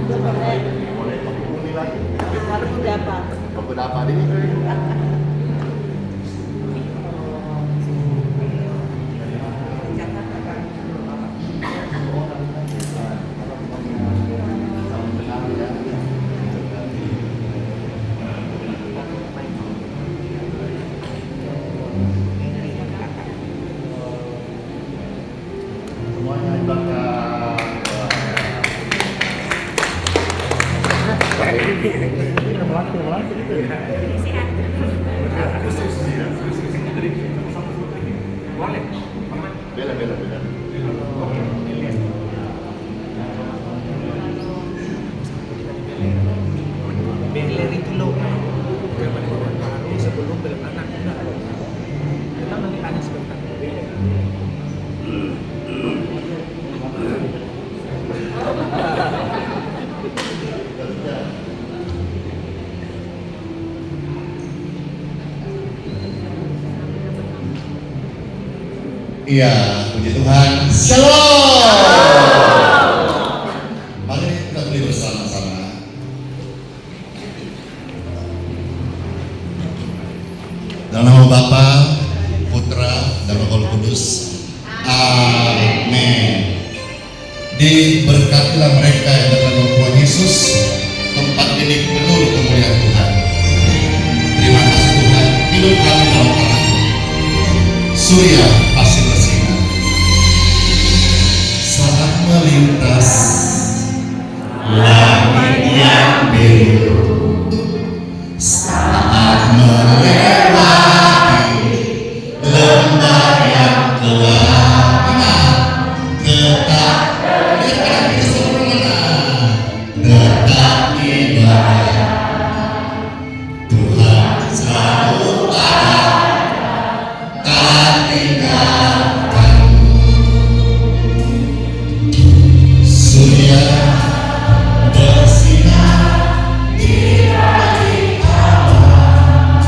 Boleh kopi lagi. Harus udah apa? Kopi apa ini? Semuanya ibaratkan. Melatih itu ya. Bela. Beler itu loh, zaman orang baru sebelum belum anak muda. Kita nanti tanya sebentar. Iya, puji Tuhan. Shalom. Mari kita beri bersama-sama. Dalam nama Bapa, Putra, dan Roh Kudus. Amin. Diberkatilah mereka yang datang ke Tuhan Yesus. Tempat ini penuh kemuliaan Tuhan. Terima kasih Tuhan. Hidup kami dalam tangan. Surya pasti bersinar saat melintas langit yang biru, saat melewati lembah yang gelap. Tetap tetap ibadah Tuhan selalu ada. Surya bersinar di balik awan,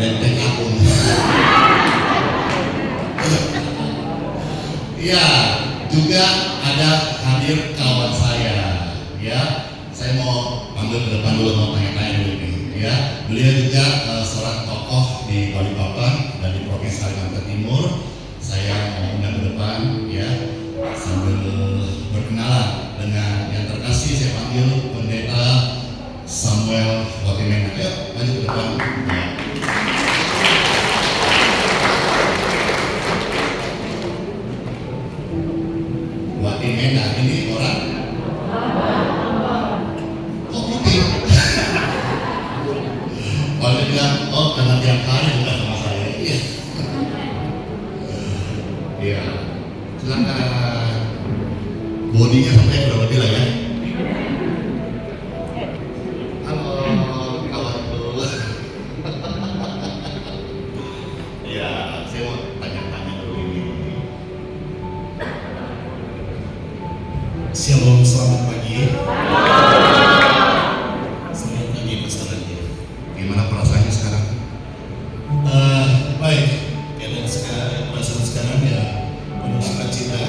Benteng Agung. Ya, juga ada hadir kawan saya, ya. Saya mau panggil ke depan dulu, mau tanya-tanya dulu nih, ya. Beliau juga seorang tokoh di Balikpapan dan di Provinsi Kalimantan Timur. Saya mau undang ke depan, ya, sambil berkenalan dengan yang terkasih. Saya panggil Pendeta Samuel Watimena. Ayo, maju ke depan. Ya. Watimena ini orang kok putih? Kalau dia bilang, oh karena tiap hari bukan sama saya. Iya. Iya. Silakan. Bodinya sampai berapa kilo ya? Halo kawanku. Ya, saya mau tanya-tanya dulu ini. Shalom, selamat pagi. Selamat pagi, Pastor Andi. Gimana perasaannya sekarang? Baik, keadaan sekarang, perasaan sekarang ya penuh sukacita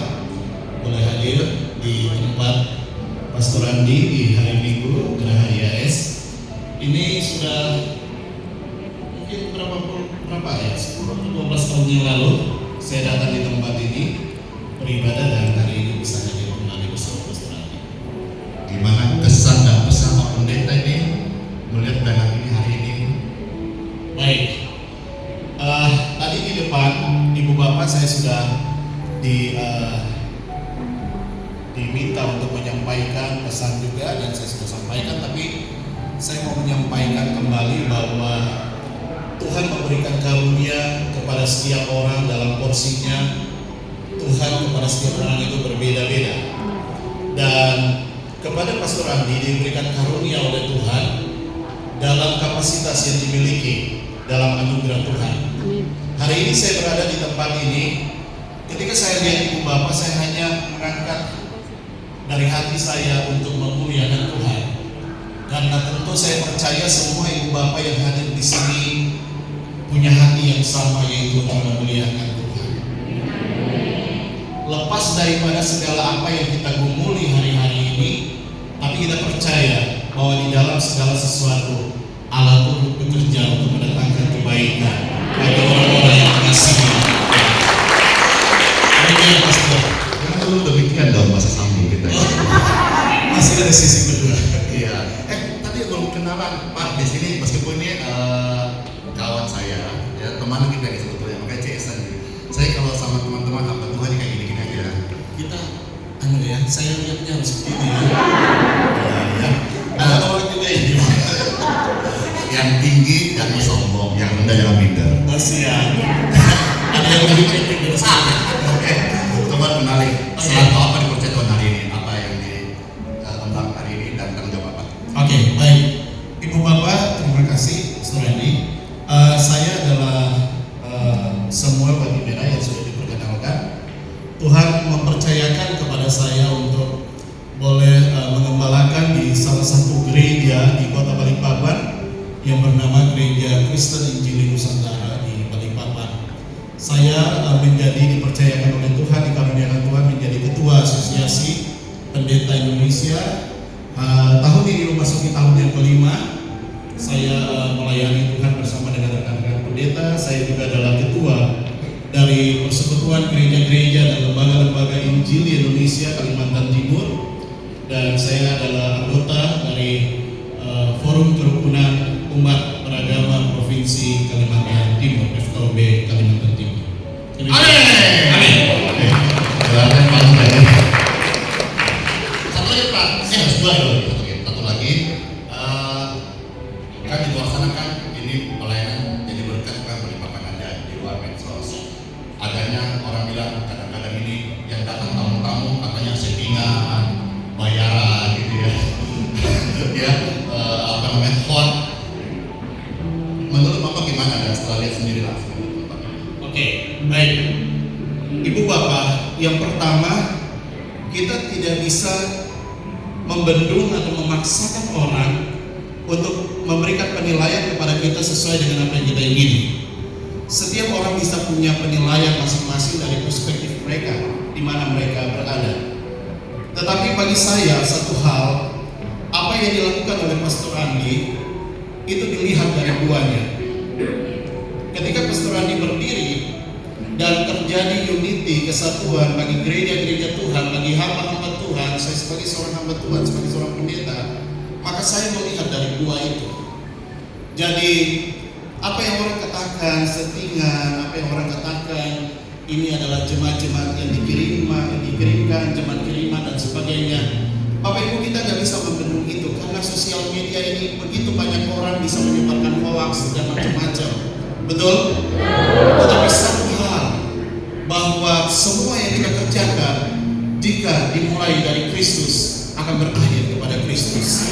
boleh hadir di tempat Pastor Andi di hari Minggu Geraha IAS. Ini sudah mungkin berapa ya? 10 atau 12 tahun yang lalu saya datang di tempat ini beribadah dan hari ini bisa hadir kembali bersama Pastor Andi. Gimana kesan dan pesan Pak Pendeta ini melihat undangan ini hari ini? Baik, tadi di depan Ibu Bapak saya sudah diminta untuk menyampaikan pesan juga dan saya sudah sampaikan, tapi saya mau menyampaikan kembali bahwa Tuhan memberikan karunia kepada setiap orang dalam porsinya. Tuhan kepada setiap orang itu berbeda-beda, dan kepada Pastor Andi diberikan karunia oleh Tuhan dalam kapasitas yang dimiliki dalam anugerah Tuhan. Hari ini saya berada di tempat ini. Ketika saya lihat Ibu Bapak, saya hanya mengangkat dari hati saya untuk memuliakan Tuhan. Karena tentu saya percaya semua Ibu Bapak yang hadir di sini punya hati yang sama, yaitu untuk memuliakan Tuhan. Lepas daripada segala apa yang kita gumuli hari-hari ini, tapi kita percaya bahwa di dalam segala sesuatu Allah turut bekerja untuk mendatangkan kebaikan bagi orang-orang yang mengasihi. Demikian Pastor. Jangan dulu demikian dong bahasa sambung kita. Masih dari sisi kedua. Iya. Tadi belum kenalan Pak di sini, meskipun ini kawan saya, ya teman kita nih sebetulnya, makanya CS aja. Saya kalau sama teman-teman apa Tuhan kayak gini-gini aja. Kita ya, saya lihatnya harus seperti ini ya. Ya. Ada orang juga ini. Yang tinggi jangan sombong, yang rendah jangan minder. Masih ya. Ada yang lebih penting dari saya. Oke, coba kenali. Selalu apa dipercaya Tuhan hari ini, apa yang diundang hari ini dan tanggung jawab apa? Oke, baik. Ibu Bapak, terima kasih, Pastor Andi. Saya adalah Samuel Watimena yang sudah diperkenalkan. Tuhan mempercayakan kepada saya untuk boleh mengembalakan di salah satu gereja di Kota Balikpapan yang bernama Gereja Kristen Injili Nusantara di Balikpapan. Saya dipercayakan oleh Tuhan, dikaruniakan Tuhan menjadi Ketua Asosiasi Pendeta Indonesia. Tahun ini memasuki tahun yang kelima. Saya melayani Tuhan bersama dengan rekan-rekan pendeta. Saya juga adalah ketua dari Persekutuan Gereja-Gereja dan Lembaga-Lembaga Injil di Indonesia Kalimantan Timur, dan saya adalah anggota dari Forum Kerukunan Umat Beragama Provinsi Kalimantan Timur, FKUB Kalimantan Timur. Amin. Oke. Silakan Pak Pendeta. Satu lagi Pak, saya harus dua dulu. Satu lagi. Kan di luar sana kan ini pelayanan jadi berkat kan Balikpapan ada di luar medsos. Adanya orang bilang kadang-kadang ini yang datang tamu-tamu katanya settingan, bayaran gitu ya. Ya, apa namanya hot. Menurut Bapak gimana? Dan setelah lihat sendiri langsung. Oke, baik. Ibu Bapak, yang pertama kita tidak bisa membendung atau memaksakan orang untuk memberikan penilaian kepada kita sesuai dengan apa yang kita ingini. Setiap orang bisa punya penilaian masing-masing dari perspektif mereka di mana mereka berada. Tetapi bagi saya satu hal, apa yang dilakukan oleh Pastor Andi itu dilihat dari duanya. Ketika Pastor Andi berdiri dan terjadi unity, kesatuan bagi gereja-gereja Tuhan, bagi hamba-hamba Tuhan, saya sebagai seorang hamba Tuhan, sebagai seorang pendeta, maka saya melihat dari dua itu. Jadi apa yang orang katakan settingan, apa yang orang katakan ini adalah jemaat-jemaat yang dikirimkan, jemaat kiriman dan sebagainya. Bapak Ibu, kita nggak bisa membendung itu karena sosial media ini begitu banyak orang bisa menyebarkan hoax dan macam-macam. Betul? Tetapi satu hal, bahwa semua yang kita kerjakan jika dimulai dari Kristus akan berakhir kepada Kristus.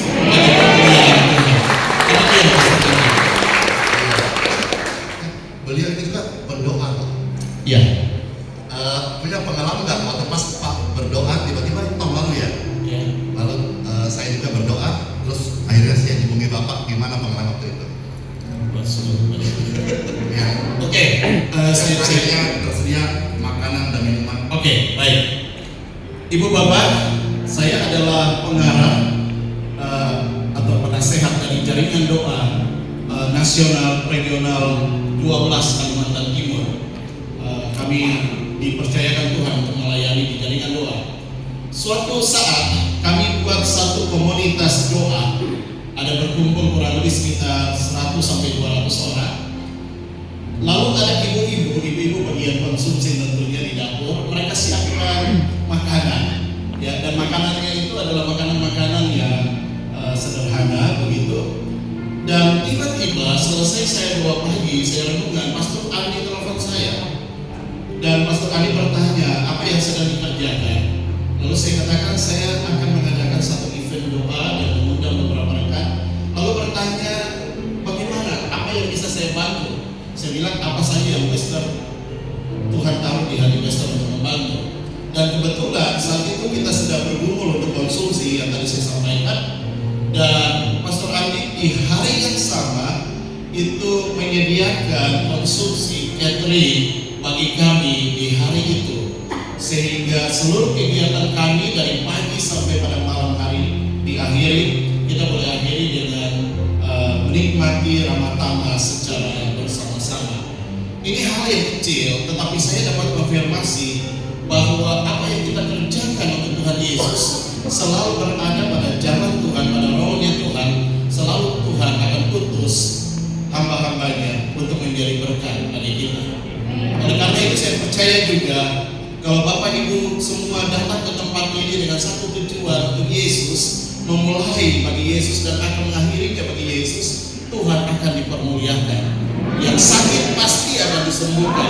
Beliau itu juga berdoa, Pak. Ya. Punya pengalaman nggak waktu pas Pak berdoa tiba-tiba tahun lalu ya? Ya. Lalu saya juga berdoa, terus akhirnya saya hubungi Bapak, gimana pengalaman waktu itu? Ya. Oke, saya tersedia makanan dan minuman. Oke, baik. Ibu Bapak, saya adalah pengarah atau penasehat dari jaringan doa nasional regional 12 Kalimantan Timur. Kami dipercayakan Tuhan untuk melayani di jaringan doa. Suatu saat kami buat satu komunitas doa, ada berkumpul kurang lebih sekitar 100 sampai 200 orang. Lalu ada ibu-ibu bagian konsumsi tentunya di dapur, mereka siapkan makanan, ya, dan makanannya itu adalah makanan-makanan yang sederhana begitu. Dan tiba-tiba selesai saya doa pagi, saya renungkan, Pastor Andi telepon saya, dan Pastor Andi bertanya apa yang sedang dikerjakan. Lalu saya katakan saya akan mengadakan satu event doa dan mengundang beberapa rekan. Lalu bertanya bagaimana, apa yang bisa saya bantu? Saya bilang apa saja yang Pastor Tuhan taruh di hati Pastor untuk membantu. Dan kebetulan saat itu kita sedang bergumul untuk konsumsi yang tadi saya sampaikan. Dan Pastor Andi di hari yang sama itu menyediakan konsumsi catering bagi kami di hari itu, sehingga seluruh kegiatan kami dari pagi sampai pada malam hari diakhiri. Kita boleh akhiri dengan menikmati ramah tamah secara bersama-sama. Ini hal yang kecil, tetapi saya dapat konfirmasi bahwa apa yang kita kerjakan untuk Tuhan Yesus selalu berada pada jalan Tuhan, pada rohnya Tuhan. Selalu Tuhan akan putus hamba-hambanya untuk menjadi berkat bagi kita. Oleh karena itu saya percaya juga kalau Bapak Ibu semua datang ke tempat ini dengan satu tujuan untuk Yesus, memulai bagi Yesus dan akan mengakhirinya bagi Yesus, Tuhan akan dipermuliakan. Yang sakit pasti akan disembuhkan.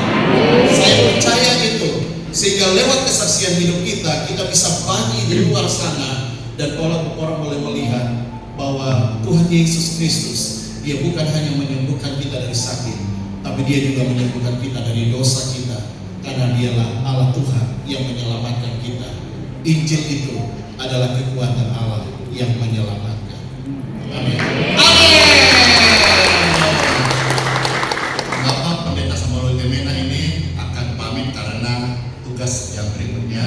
Saya percaya itu. Sehingga lewat kesaksian hidup kita bisa bagi di luar sana, dan orang boleh melihat bahwa Tuhan Yesus Kristus, Dia bukan hanya menyembuhkan kita dari sakit, tapi Dia juga menyembuhkan kita dari dosa kita, karena Dialah Allah Tuhan yang menyelamatkan kita. Injil itu adalah kekuatan Allah yang menyelamatkan. Amin. Bapak Pendeta Samuel Gemena ini akan pamit karena tugas yang berikutnya.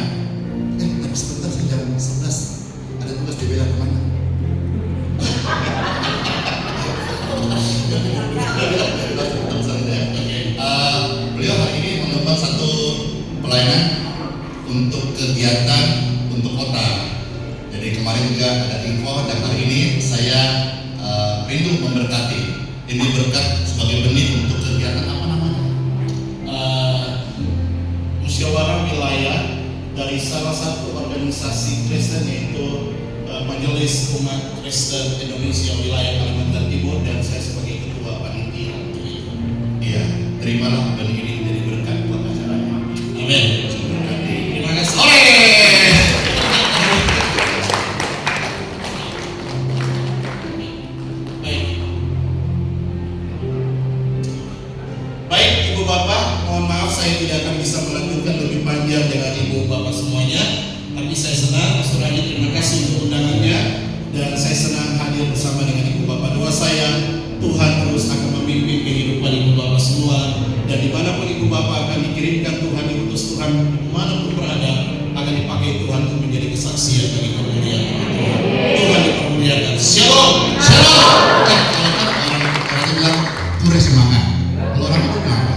Tapi sebentar, jam 11 ada tugas di bela kemana? Beliau hari ini mengembang satu pelayanan untuk kegiatan untuk kota. Jadi kemarin juga ada info, dan hari ini saya rindu memberkati. Ini berkat sebagai benih untuk kegiatan apa namanya? Musyawarah wilayah dari salah satu organisasi Kristen, yaitu Majelis Umat Kristen Indonesia Wilayah Kalimantan Timur, dan saya sebagai ketua panitia untuk itu. Iya, terimalah benih ini jadi berkat buat acaranya. Amin. Terima kasih. Baik, Ibu Bapak, mohon maaf saya tidak akan bisa melanjutkan lebih panjang dengan Ibu Bapak semuanya. Tapi saya senang, Pastor Andi, terima kasih untuk undangannya, dan saya senang hadir bersama dengan Ibu Bapak. Doa saya, Tuhan terus akan memimpin dikirimkan Tuhan, diutus Tuhan dimanapun berada, akan dipakai Tuhan untuk menjadi kesaksian bagi kemuliaan Tuhan. Tuhan dipermuliakan. Shalom, shalom. Orang bilang pure semangat. Kalau orang itu bilang apa?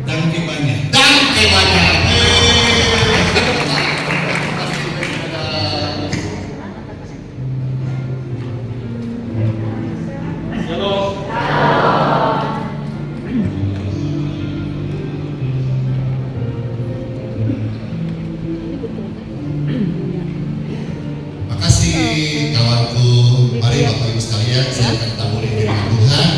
Dan banyak. Dan kebanyakan. Makasih kawanku. Mari Bapak Ibu sekalian, saya akan taburi firman Tuhan.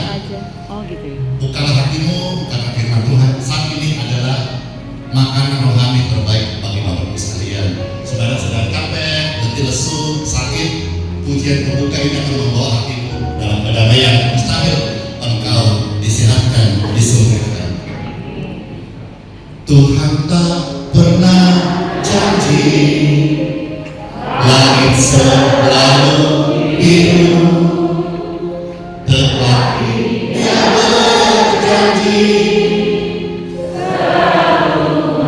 Oh gitu ya. Bukalah hatimu karena firman Tuhan saat ini adalah makanan rohani terbaik bagi Bapak Ibu sekalian. Saudara sedang capek, letih lesu, sakit, pujian terbuka ini akan membawa hatimu dalam kedamaian yang mustahil engkau disehatkan, disembuhkan. Tuhan tak pernah janji langit selalu biru, tetapi Dia berjanji selalu menyertai.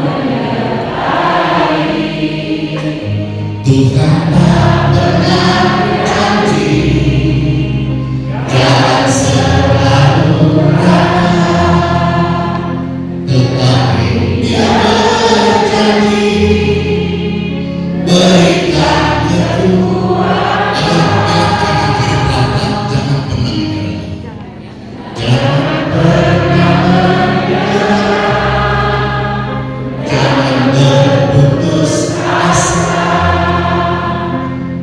Tuhan tak pernah janji jalan selalu rata, tetapi Dia berjanji berikan kekuatan. Bilang kanan kiri pelan-pelan, jangan pernah menyerah. Jangan pernah menyerah. Jangan berputus asa.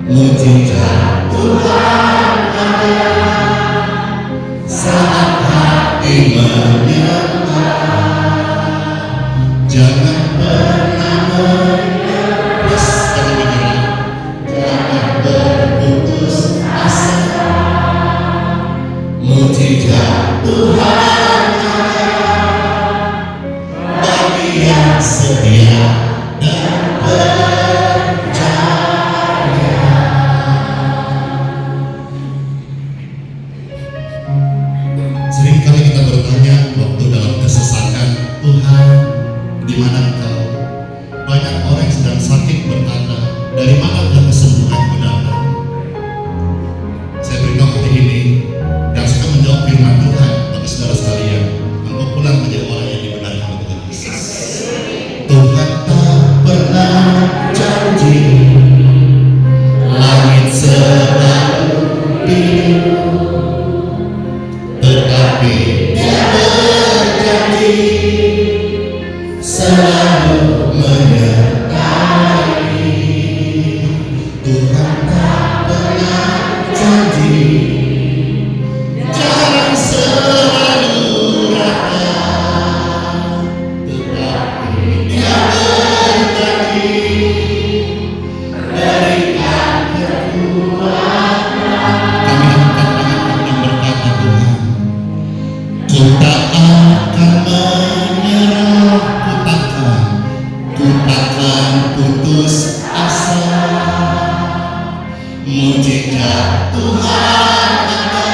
Mujizat Tuhan ada saat hati menyerah. Jangan pernah menyerah. Jangan menyerah. Jangan berputus asa. Mujizat Tuhan ada bagi yang setia dan percaya. Seringkali kita bertanya waktu dalam kesesakan, Tuhan, di mana Engkau? Banyak orang yang sedang sakit berkata, dari manakah kesembuhanku datang? Saya beritahu hari ini, yang suka menjawab firman Tuhan bagi saudara sekalian, engkau pulang menjadi orang yang dibenarkan oleh Tuhan Yesus. Tuhan tak pernah janji langit selalu biru, tetapi Dia berjanji selalu menyertai. Tuhan tak pernah janji jalan selalu rata, tetapi Dia berjanji berikan kekuatan. Kami angkat tangan kami dan berkata, Tuhan, ku tak akan menyerah, ku takkan putus asa. Mujizat Tuhan ada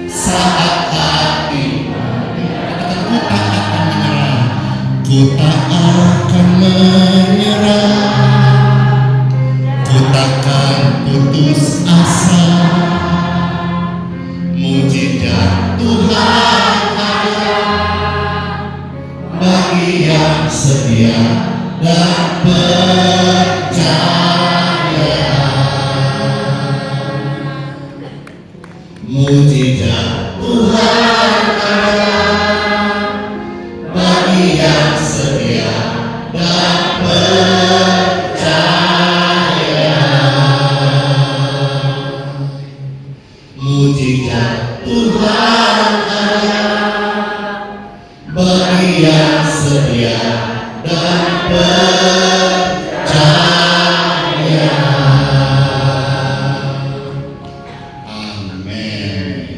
saat hati menyerah. Ku tak akan menyerah. Ku tak akan menyerah. Ku takkan putus asa. Mujizat Tuhan ada bagi yang setia dan percaya. Mujizat Tuhan ada bagi yang setia dan percaya. Mujizat Tuhan ada bagi yang setia dan percaya. Amin.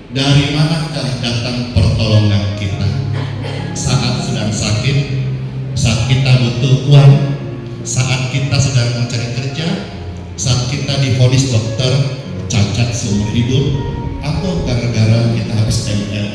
Dari manakah datang pertolongan kita saat sedang sakit, saat kita butuh uang, saat kita sedang mencari kerja, saat kita divonis dokter cacat seumur hidup, atau gara-gara kita habis ML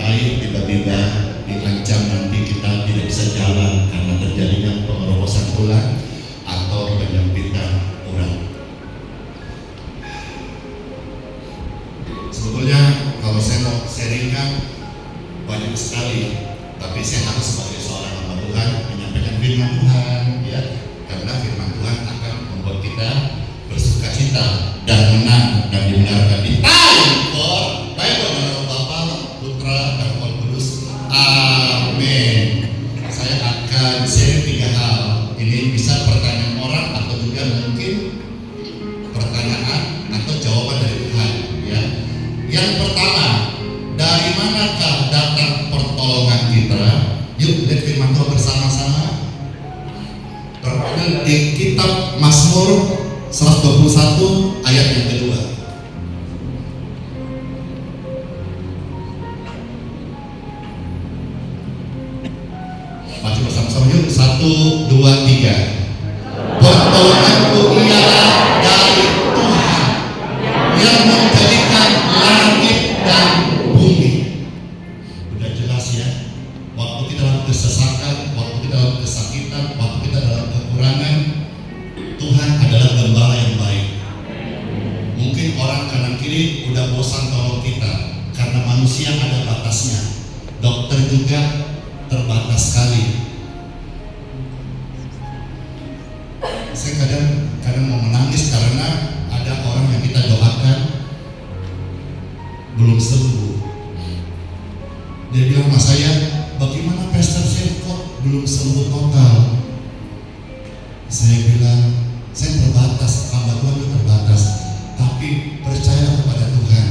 Mazmur 121 ayat yang kedua. Maju bersama-sama yuk. 1, 2, 3. Pertolonganku ialah dari Tuhan yang menjadikan langit dan bumi. Udah jelas ya. Waktu kita dalam kesesakan, waktu kita dalam kesakitan, waktu kita dalam kekurangan, Tuhan adalah gembala yang baik. Mungkin orang kanan kiri udah bosan tolong kita karena manusia ada batasnya. Dokter juga terbatas sekali. Saya kadang mau menangis karena ada orang yang kita doakan belum sembuh. Dia bilang sama saya, bagaimana Pastor saya kok belum sembuh total? Saya bilang, saya terbatas, hamba Tuhan itu terbatas, tapi percaya kepada Tuhan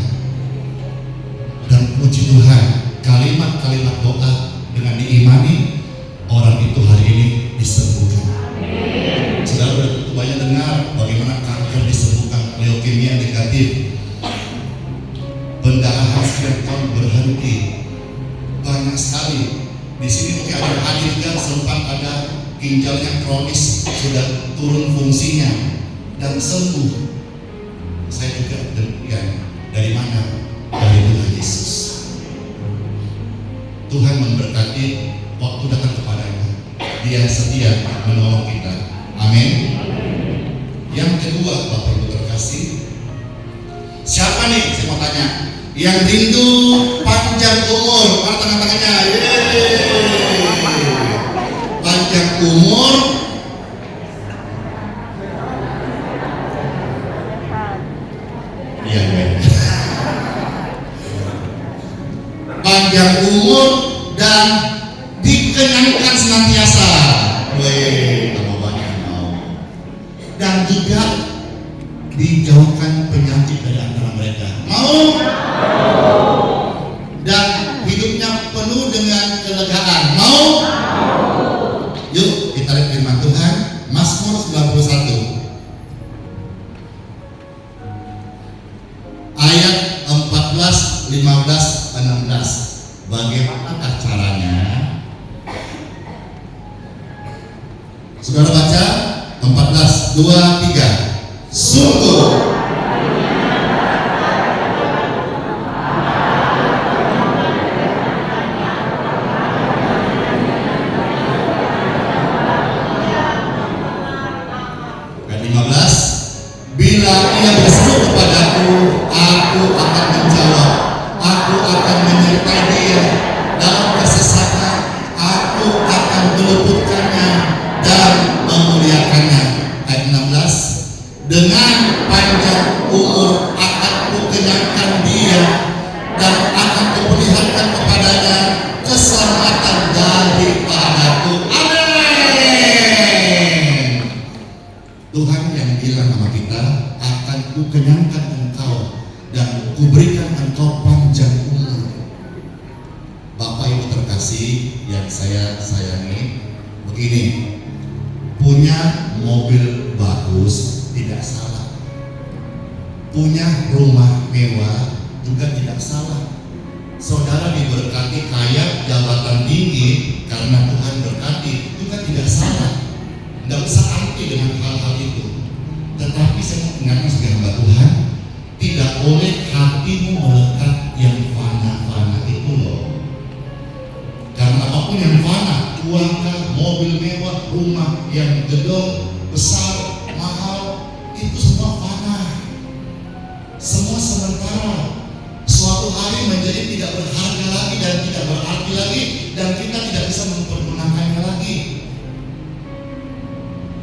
dan puji Tuhan, kalimat-kalimat doa dengan diimani, orang itu hari ini disembuhkan. Saudara udah banyak dengar bagaimana kanker disembuhkan, leukemia negatif, pendarahan sekian tahun berhenti, banyak sekali. Di sini mungkin ada hadir kan sempat ada ginjalnya kronis sudah turun fungsinya dan sembuh. Saya juga demikian. Dari mana? Dari Tuhan Yesus. Tuhan memberkati waktu datang kepadanya. Dia setia menolong kita. Amin. Yang kedua, Bapak Ibu terkasih, siapa nih? Saya mau tanya. Yang rindu panjang umur, mana tangan-tangannya? Panjang umur, iya, panjang umur dan dikenyangkan senantiasa. Tambah banyak mau. Dan juga dijauhkan penyakit dari antara mereka. Mau? Dan hidupnya penuh dengan kelegaan. Mau? Yuk kita lihat firman Tuhan, Mazmur 91 ayat 14, 15, 16. Bagaimanakah caranya? Saudara baca 14, 2, 3. Sungguh bila ia berseru kepadaku, aku akan menjawab, aku akan menyertai dia dalam kesesakan, aku akan meluputkannya dan memuliakannya. Ayat 16, dengan panjang umur akan kukenyangkan dia dan akan kuperlihatkan kepadanya keselamatan daripadaku. Amin. Tuhan yang bilang sama kita, akan kukenyangkan engkau dan kuberikan engkau panjang umur. Bapak Ibu terkasih yang saya sayangi, begini, punya mobil bagus tidak salah, punya rumah mewah juga tidak salah. Saudara diberkati kaya jabatan tinggi karena Tuhan berkati juga tidak salah. Tidak usah anti dengan hal-hal itu. Tetapi saya mau ingatkan sebagai hamba Tuhan, tidak boleh hatimu melekat yang fana-fana itu loh. Karena apapun yang fana, uangkah, mobil mewah, rumah yang gedung, besar, mahal, itu semua fana. Semua sementara. Suatu hari menjadi tidak berharga lagi dan tidak berarti lagi, dan kita tidak bisa mempergunakannya lagi.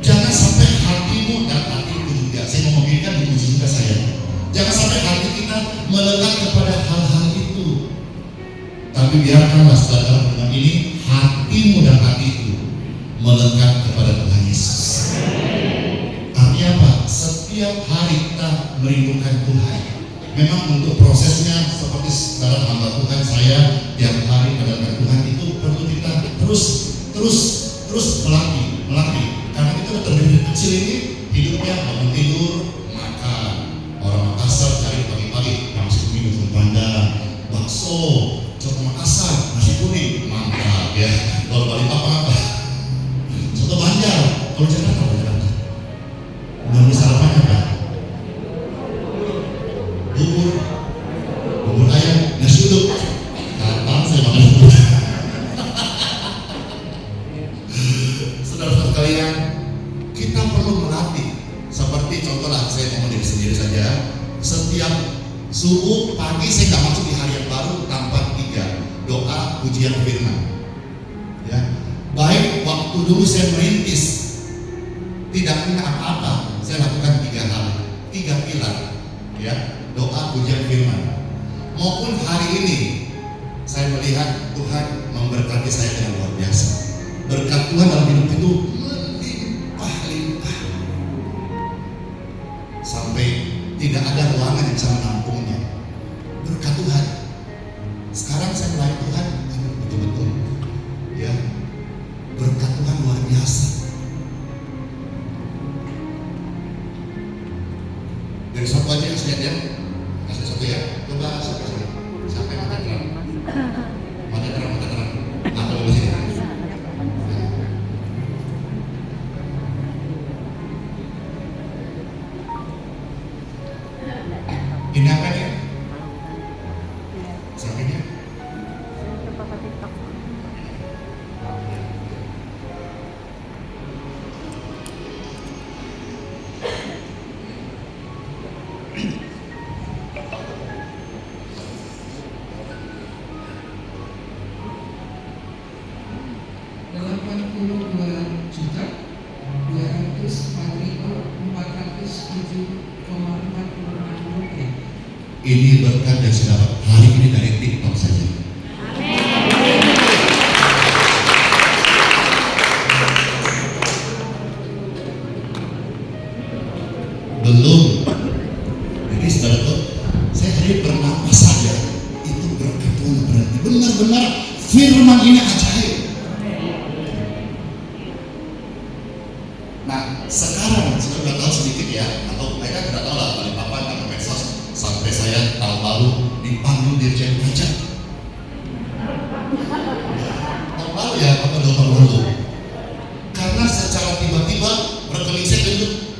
Jangan sampai hatimu dan hatiku juga, saya mau memikirkan itu juga saya. Jangan sampai hati kita melekat kepada hal-hal itu. Tapi biarkanlah saudara dengan ini, hatimu dan hatiku melekat kepada Tuhan Yesus. Artinya apa? Setiap hari kita merindukan Tuhan. Memang untuk prosesnya seperti saudara hamba Tuhan saya tiap hari mendengar Tuhan itu perlu kita terus melatih. Karena kita terlebih kecil ini hidupnya bangun tidur, makan. Orang Makassar cari pagi-pagi nasi kuning ujung pandang, bakso, coto Makassar, nasi kuning, mantap ya. Kalau Balikpapan apa? Soto Banjar. Kalau Jakarta apa Jakarta? Menu sarapannya apa? Bubur ayam, nasi uduk. Kapan saya makan bubur? Saudara-saudara sekalian, kita perlu melatih. Seperti contohlah, saya ngomong diri sendiri saja. Setiap subuh pagi saya nggak masuk di hari yang baru tanpa 3 doa pujian firman. Ya, baik waktu dulu saya merintis tidak punya apa-apa, saya lakukan 3 hal, 3 pilar. Ya, doa pujian firman. Maupun hari ini saya melihat Tuhan memberkati saya dengan luar biasa. Berkat Tuhan dalam hidup itu melimpah-limpah sampai tidak ada ruangan yang bisa menampungnya. Berkat Tuhan. Sekarang saya melayani Tuhan betul-betul, ya, berkat Tuhan luar biasa. Dari satu aja yang saya lihat, kasih satu ya. Coba sampai mata terang, mata terang, mata terang. Apa dulu sini? Ini apa nih? Sampingnya? Ini berkat yang saya dapat hari ini dari TikTok saja. Belum. Jadi saudara, saya tadi bernapas saja itu berkat Tuhan berarti benar-benar firman ini ajaib. Nah, sekarang saya sudah tahu sedikit ya, atau mereka tidak tahu lah Balikpapan atau medsos. Sampai saya tahun lalu dipanggil Dirjen Pajak. Tahun lalu ya, atau 2 tahun lalu. Karena secara tiba-tiba rekening saya gendut.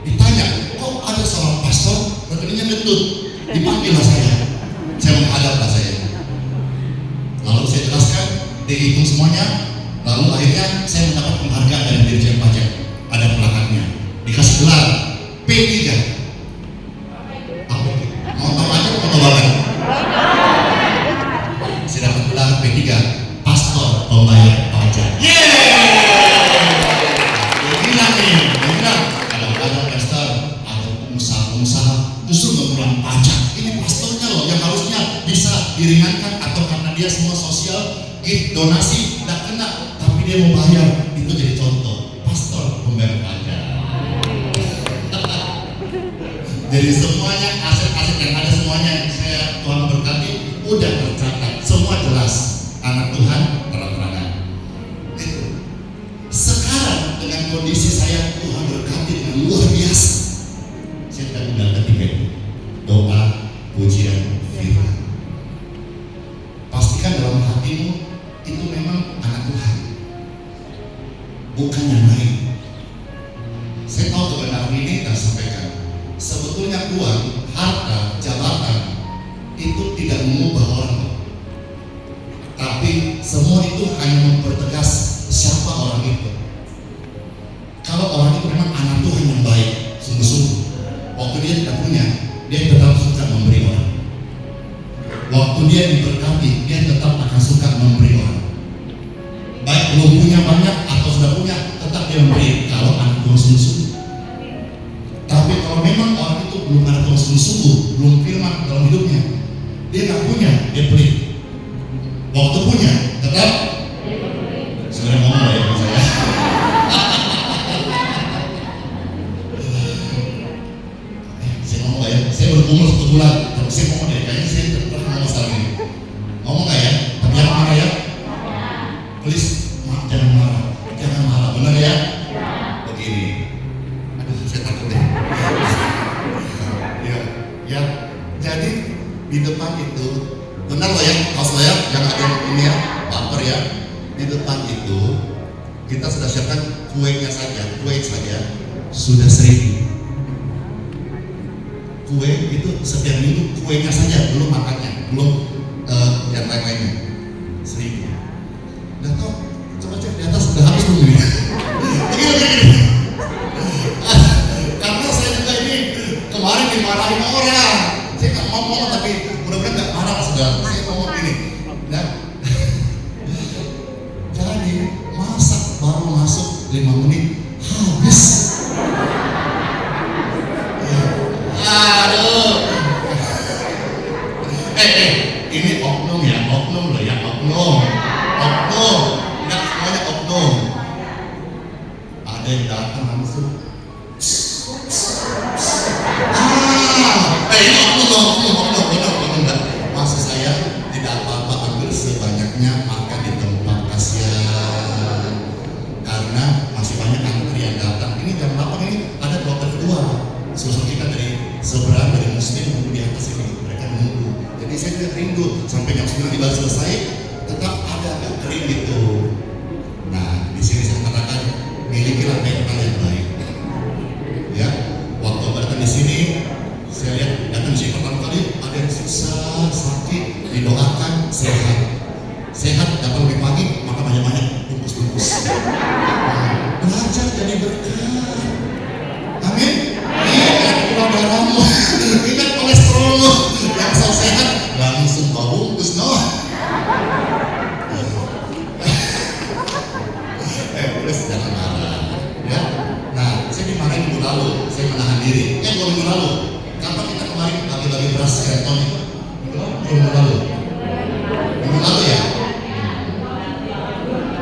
Ditanya, kok ada seorang pastor rekeningnya gendut? Dipanggillah saya. Saya menghadaplah saya. Lalu saya jelaskan, dihitung semuanya. Lalu akhirnya saya mendapat penghargaan dari Dirjen Pajak. Ada plakatnya. Dikasih gelar P3. Mau tahu aja atau banget? Saya dapat gelar P3, Pastor Pembayar Pajak. Bilang kadang-kadang pastor atau pengusaha justru mengulang pajak. Ini pastornya loh yang harusnya bisa diringankan, atau karena dia semua sosial, gift, donasi, tidak kena, tapi dia mau bayar. Itu jadi contoh pastor pembayar pajak. Jadi semuanya aset-aset yang ada semuanya yang saya Tuhan berkati udah tercatat, semua jelas. Anak Tuhan terang-terangan. Sekarang dengan kondisi saya Tuhan berkati dengan luar biasa. Saya tidak bilang ketiga itu doa pujian firman. Pastikan dalam hatimu itu memang anak Tuhan, bukan yang lain. Saya tahu kebenaran ini dan sampaikan. Sebetulnya uang, harta, jabatan itu tidak mengubah orang, tapi semua itu hanya mempertegas siapa orang itu. Kalau orang itu memang anak Tuhan yang baik, sungguh-sungguh, waktu dia tidak punya, dia tetap suka memberi orang. Waktu dia diberkati, dia tetap akan suka memberi orang. Baik belum punya banyak atau sudah punya, tetap dia memberi. Kalau anak Tuhan sungguh-sungguh. Tapi kalau memang orang itu belum ada Tuhan sungguh-sungguh, belum firman dalam hidupnya, dia nggak punya, dia pelit. Waktu punya, tetap sebenarnya ngomong ya saya. Saya ngomong ya, saya berumur 1 bulan, tapi saya ngomong deh, kayaknya saya pernah ngomong salah ini. Ngomong nggak ya? Tapi jangan marah ya. Please, jangan marah, benar ya? Begini. Aduh, saya depan itu, benar loh ya, kaos lo ya, yang ada ini ya, bumper ya. Di depan itu kita sudah siapkan kue saja sudah 1.000. Kue itu setiap minggu kuenya saja, belum makannya, belum yang lain-lainnya. 1.000. Dan kok coba cek di atas sudah habis belum ini? Begini. Karena saya juga ini kemarin dimarahin orang. Saya nggak ngomong tapi mudah-mudahan nggak marah saudara. Saya ngomong gini. Nah, jadi masak baru masuk 5 menit habis. Aduh. Ini oknum ya, oknum loh ya, oknum. Nggak semuanya oknum. Ada yang datang langsung. Ini oknum enggak. Maksud saya tidak apa-apa, ambil sebanyaknya, makan di tempat kasihan. Karena masih banyak antrian datang. Ini jam 8 ini ada kloter kedua. Sosok kita dari seberang dari muslim menunggu di atas ini, mereka menunggu. Jadi saya tidak rindu sampai jam 9 ibadah selesai, tetap ada agak kering gitu. Nah, di sini saya katakan milikilah mental yang baik. Ya, waktu datang di sini, saya lihat datang di sini pertama kali ada yang susah, sakit, didoakan sehat, datang lebih pagi, maka banyak-banyak bungkus-bungkus. Belajar jadi berkah. Amin. Ingat gula darahmu, ingat kolesterolmu, yang selalu sehat langsung bungkus Please jangan marah ya. Nah, saya dimarahin minggu lalu, saya menahan diri. Minggu lalu, kapan kita kemarin bagi-bagi beras sekarang minggu lalu ya.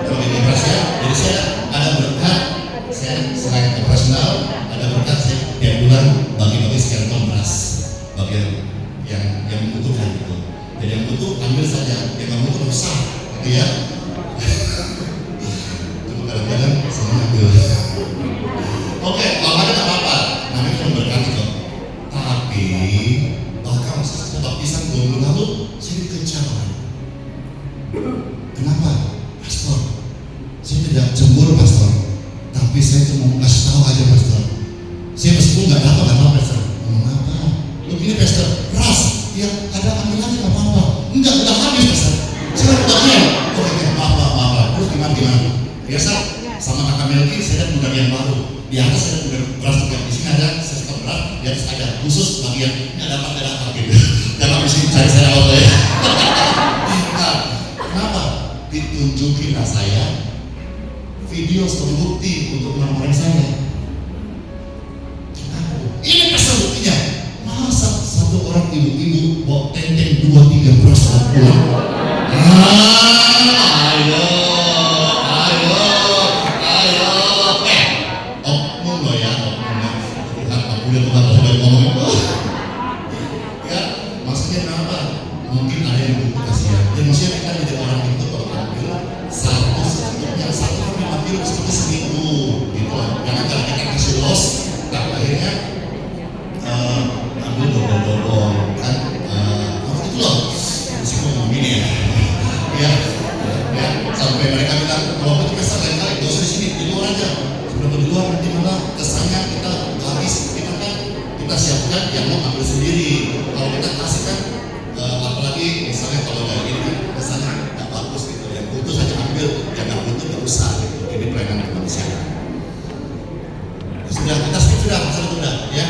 Bagi beras ya. Jadi saya ada berkat, saya selain operasional ada berkat saya tiap bulan bagi-bagi sekian ton beras bagi yang membutuhkan itu. Jadi yang butuh ambil saja, yang nggak butuh rusak, gitu ya. Cuma kadang-kadang semuanya ambil. Oke, kalau ada nggak apa-apa, namanya cuma berkati kok. Tapi bahkan saya baptisan 2 minggu lalu saya dikejar orang. Kenapa, Pastor? Saya tidak cemburu, Pastor. Tapi saya cuma mau kasih tahu aja, Pastor. Saya meskipun nggak dapat, Pastor. Ngomong apa? Lu gini, Pastor, beras, ya ada ambil lagi nggak apa-apa. Enggak, udah habis, Pastor. Saya udah bilang, oke, maaf. Terus gimana? Biasa sama kakak Melki, saya ada modal yang baru. Di atas ada modal beras juga. Di sini ada sistem beras, di atas ada khusus bagian nggak dapat gitu. Jangan di sini cari saya auto ya. Nah, kenapa? Ditunjukinlah saya video sebagai bukti untuk orang-orang saya. Ini asal buktinya. Masa satu orang ibu-ibu bawa tenteng 2-3 beras pulang? Ayo. Oknum loh ya, oknumnya. Tuhan sudah ngomongin. Ya, maksudnya kenapa? Mungkin ada yang butuh kasihan. Dan maksudnya kita jadi orang itu kalau ambil satu secukupnya, 1,5 kilo seperti seminggu, gitu lah. Jangan kalau kita kasih los, tak akhirnya ambil double kan? Itu loh, risiko ngomong ini ya. Sampai mereka bilang kalau itu besar lain kali, gak usah di sini, di luar aja. Sudah di luar nanti malah kesannya kita habis, kita siapkan yang mau ambil sendiri. Kalau kita kasih kan, apalagi misalnya kalau dari ini kan kesannya nggak bagus gitu. Yang butuh saja ambil, yang nggak butuh nggak usah gitu. Ini pelayanan kemanusiaan. Sudah kita skip sudah, masalah itu udah ya.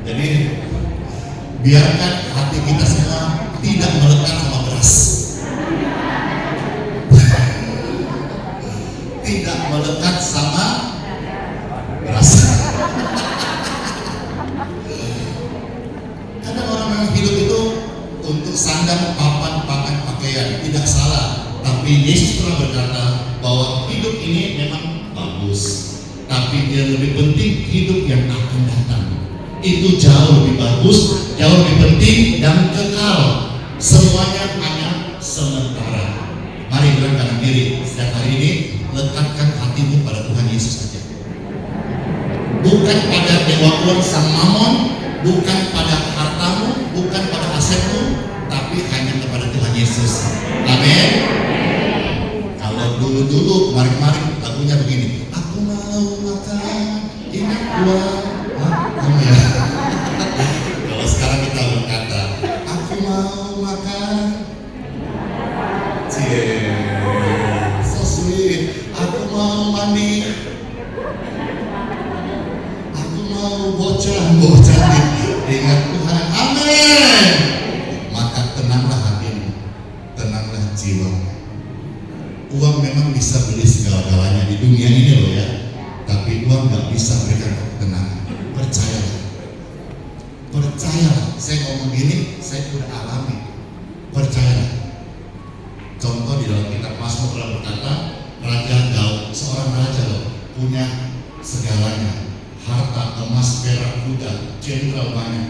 Jadi biarkan hati kita semua tidak melekat sama beras. Tidak melekat sama beras. Kadang orang yang hidup itu untuk sandang, papan, pakan, pakaian, tidak salah. Tapi Yesus pernah berkata bahwa hidup ini memang bagus, tapi yang lebih penting hidup yang akan datang. Itu jauh lebih bagus, jauh lebih penting dan kekal. Semuanya hanya sementara. Mari bilang kanan kiri setiap hari ini, lekatkan hatimu pada Tuhan Yesus saja. Bukan pada dewa uang sang mamon, bukan pada hartamu, Yesus. Amin. Kalau dulu kemarin lagunya begini, aku mau makan ikan buah. Kamu ya. Kalau sekarang kita berkata, aku mau makan. So sweet. Aku mau mandi. Aku mau bocah ingat Tuhan. Amin. Maka tenanglah hatimu, tenanglah jiwamu. Uang memang bisa beli segala-galanya di dunia ini loh ya, tapi uang gak bisa berikan ketenangan. Percayalah, percayalah. Saya ngomong gini, saya sudah alami. Percayalah. Contoh di dalam kitab Mazmur telah berkata, Raja Daud, seorang raja loh, punya segalanya, harta, emas, perak, kuda, jenderal banyak.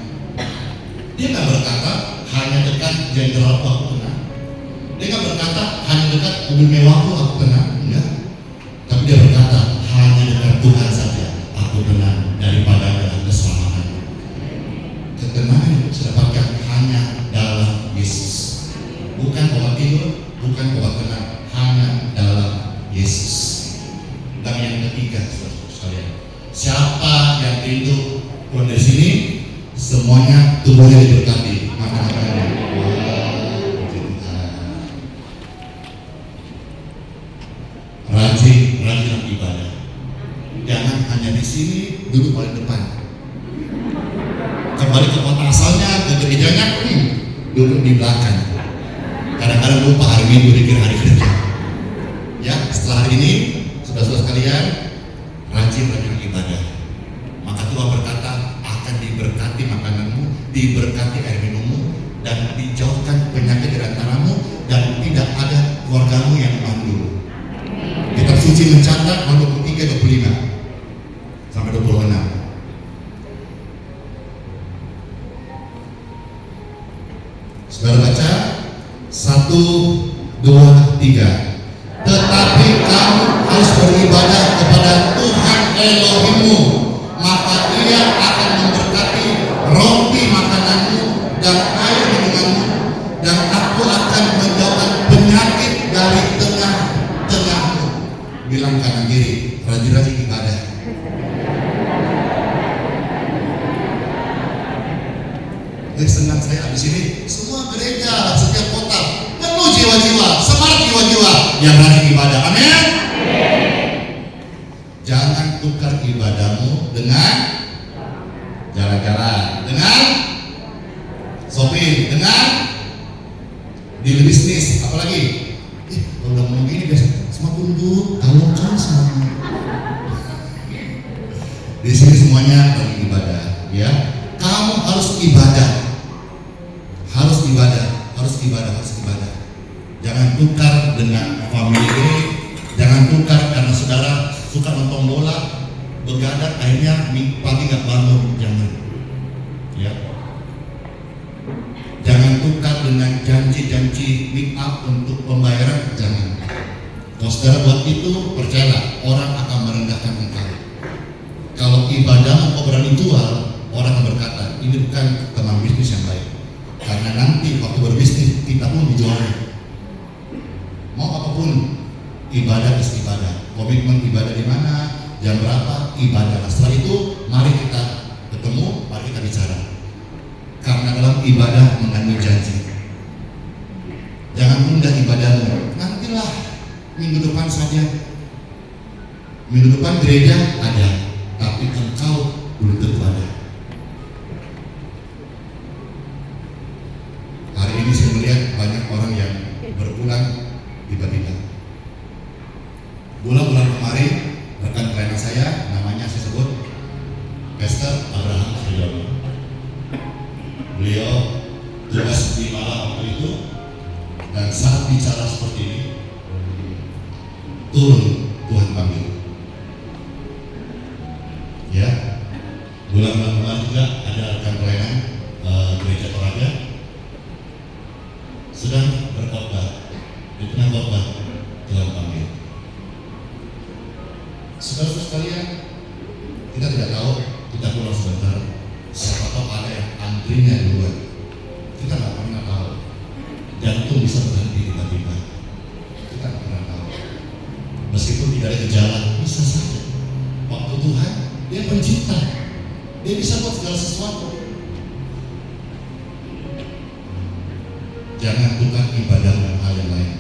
Dia nggak berkata hanya dekat jenderal aku tenang. Dia nggak berkata hanya dekat mobil mewahku aku tenang, enggak. Tapi dia berkata hanya dekat Tuhan saja aku tenang, daripada dalam keselamatan. Ketenangan itu saya dapatkan hanya dalam Yesus. Bukan obat tidur, bukan obat tenang, hanya dalam Yesus. Dan yang ketiga, saudara sekalian, siapa yang rindu keluar dari sini, semuanya tubuhnya diberkati. Makan-makan. Rajin ibadah. Jangan hanya di sini duduk paling depan. Kembali ke kota asalnya, ke gerejanya, duduk di belakang. Kadang-kadang lupa hari Minggu dikira hari kerja. Ya, setelah hari ini, saudara-saudara sekalian, rajin ibadah. Maka Tuhan berkata, akan diberkati makananmu, diberkati air minummu, dan dijauhkan penyakit dari antaramu, dan tidak ada keluargamu yang mandul. Kitab suci mencatat 23, 25 sampai 26. Saudara baca 1, 2, 3. Tetapi kamu harus beribadah kepada Tuhan Elohimmu, maka Ia akan memberkati roti makananmu dan air minumanmu, dan aku akan menjauhkan penyakit dari tengah-tengahmu. Bilang kanan kiri, rajin-rajin ibadah. Senang saya habis ini, semua gereja, setiap kota penuh jiwa-jiwa, semangat jiwa-jiwa yang rajin ibadah. Amin. Jangan tukar ibadahmu dengan jalan-jalan, dengan shopping, dengan deal bisnis, apalagi. Kalau udah ngomong gini biasa, semua tunduk, kalau kan semua. Di sini semuanya rajin ibadah, ya. Kamu harus ibadah. Harus ibadah. Jangan tukar dengan family, jangan tukar karena saudara suka nonton bola, begadang akhirnya pagi nggak bangun, jangan. Ya. Jangan tukar dengan janji-janji meet up untuk pembayaran, jangan. Kalau saudara buat itu, percayalah orang akan merendahkan engkau. Kalau ibadah engkau berani jual, orang akan berkata, ini bukan teman bisnis yang baik. Karena nanti waktu berbisnis kita pun dijualnya. Mau apapun, ibadah is ibadah. Komitmen ibadah di mana, jam berapa, ibadah. Setelah itu, mari kita ketemu, mari kita bicara. Karena dalam ibadah mengandung janji. Jangan tunda ibadahmu. Nantilah minggu depan saja. Minggu depan gereja ada, tapi engkau belum tentu ada. Hari ini saya melihat banyak orang yang berpulang tiba-tiba. Bulan-bulan kemarin rekan pelayanan saya, namanya saya sebut Pastor Abraham Sriyono. Beliau tugas di malam waktu itu, dan saat bicara seperti ini, turun Tuhan panggil. Ya, bulan-bulan kemarin juga ada rekan pelayanan gereja Toraja sedang berkhotbah, di tengah khotbah Tuhan panggil. Saudara-saudara sekalian, kita tidak tahu, kita pulang sebentar, siapa tahu ada yang antrinya duluan. Kita nggak pernah tahu, jantung bisa berhenti. Tuhan, Dia pencipta. Dia bisa buat segala sesuatu. Jangan tukar ibadah dengan hal yang lain.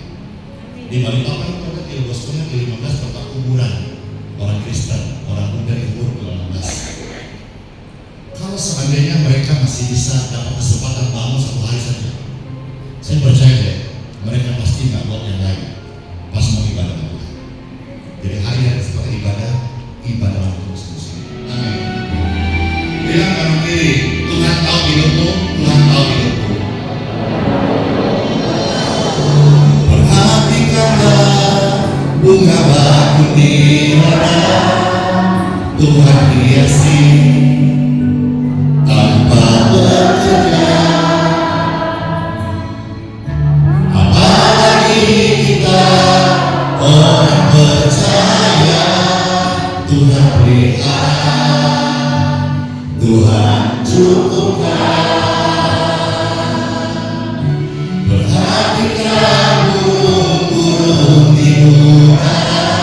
Di Balikpapan itu ada Kilgosnya ke-15 tempat kuburan orang Kristen, orang Buddha di umur ke-16. Kalau seandainya mereka masih bisa dapat kesempatan bangun satu hari saja, saya percaya deh, mereka pasti nggak buat yang lain pas mau ibadah dengan Tuhan. Jadi hari yang setelah ibadah untuk sendiri. Amin. Bilang kanan kiri, Tuhan tahu hidupmu, Tuhan tahu hidupku. Perhatikanlah bunga bakung di mana Tuhan hiasi tanpa bekerja. Apalagi kita orang percaya, Tuhan pelihara, Tuhan cukupkan. Perhatikan burung di udara,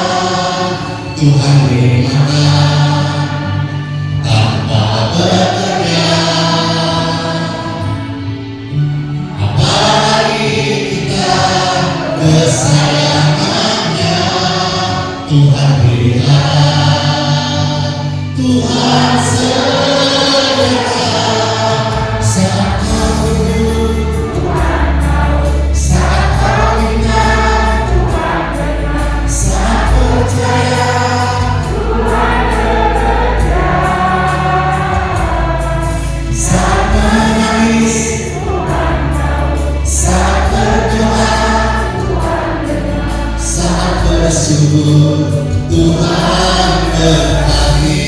Tuhan beri makan tanpa bekerja. Apalagi kita kesayangannya, Tuhan pelihara, Tuhan sedia saat kau hidup, saat kau ingat, saat percaya, saat menangis, saat berdoa, saat bersyukur, Tuhan berkati.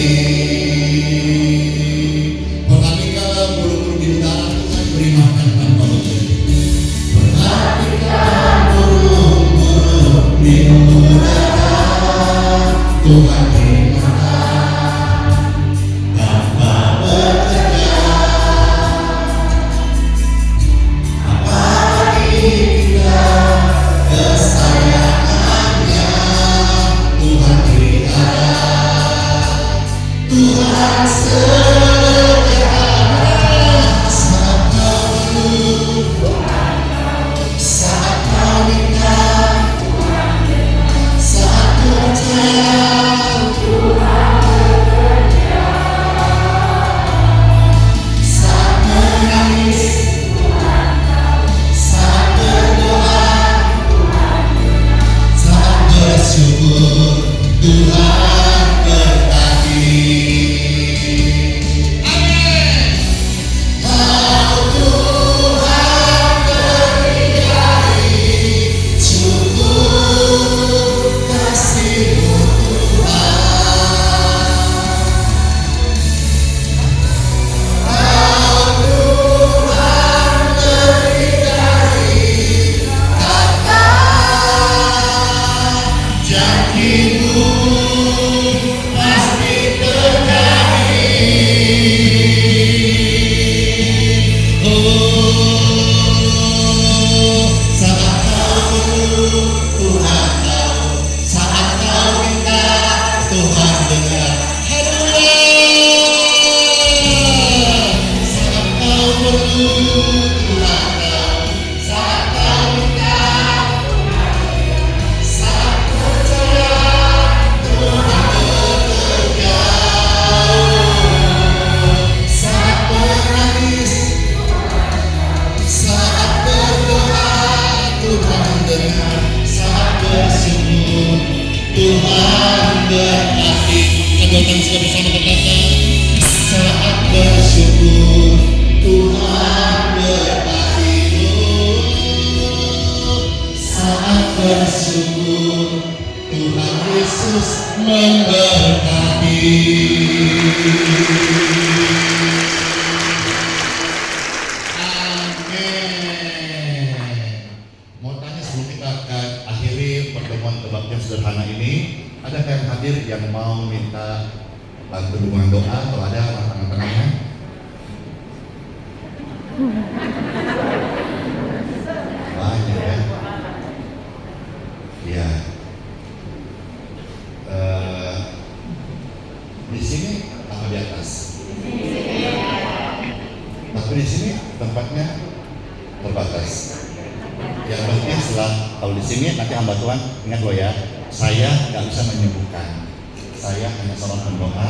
Perhatikanlah burung-burung di udara, Tuhan beri makan tanpa bekerja. Perhatikan burung-burung di udara, Tuhan beri makan tanpa bekerja. Apalagi kita kesayangannya, Tuhan pelihara, Tuhan sederhana. Saat kau hidup, saat kau minta, saat percaya, saat menangis, saat berdoa, saat bersyukur, Tuhan berkati. Amin. Mau Tuhan berkati, cukup kasih-Mu Tuhan. Mau Tuhan berkati, kata janji-Mu pasti terjadi. Oh, saat kau butuh, Tuhan tahu. Saat kau minta, Tuhan dengar. Haleluya. Saat kau butuh, Tuhan tahu. Saat kau minta, saat percaya, Tuhan bekerja. Saat menangis, saat berdoa, Tuhan dengar. Saat bersyukur, Tuhan berkati. Kedua tangan kita bersama berkata, saat bersyukur, Tuhan berkati. Saat bersyukur, Tuhan Yesus memberkati. Amin. Mau tanya sebelum kita akan akhiri pertemuan kebaktian sederhana ini, adakah yang hadir yang mau minta bantu dukungan doa? Kalau ada, angkat tangan-tangannya. Banyak ya. Ya. Di sini apa di atas? Tapi di sini tempatnya terbatas. Yang penting setelah kalau di sini nanti hamba Tuhan ingat loh ya, saya nggak bisa menyembuhkan. Saya hanya seorang pendoa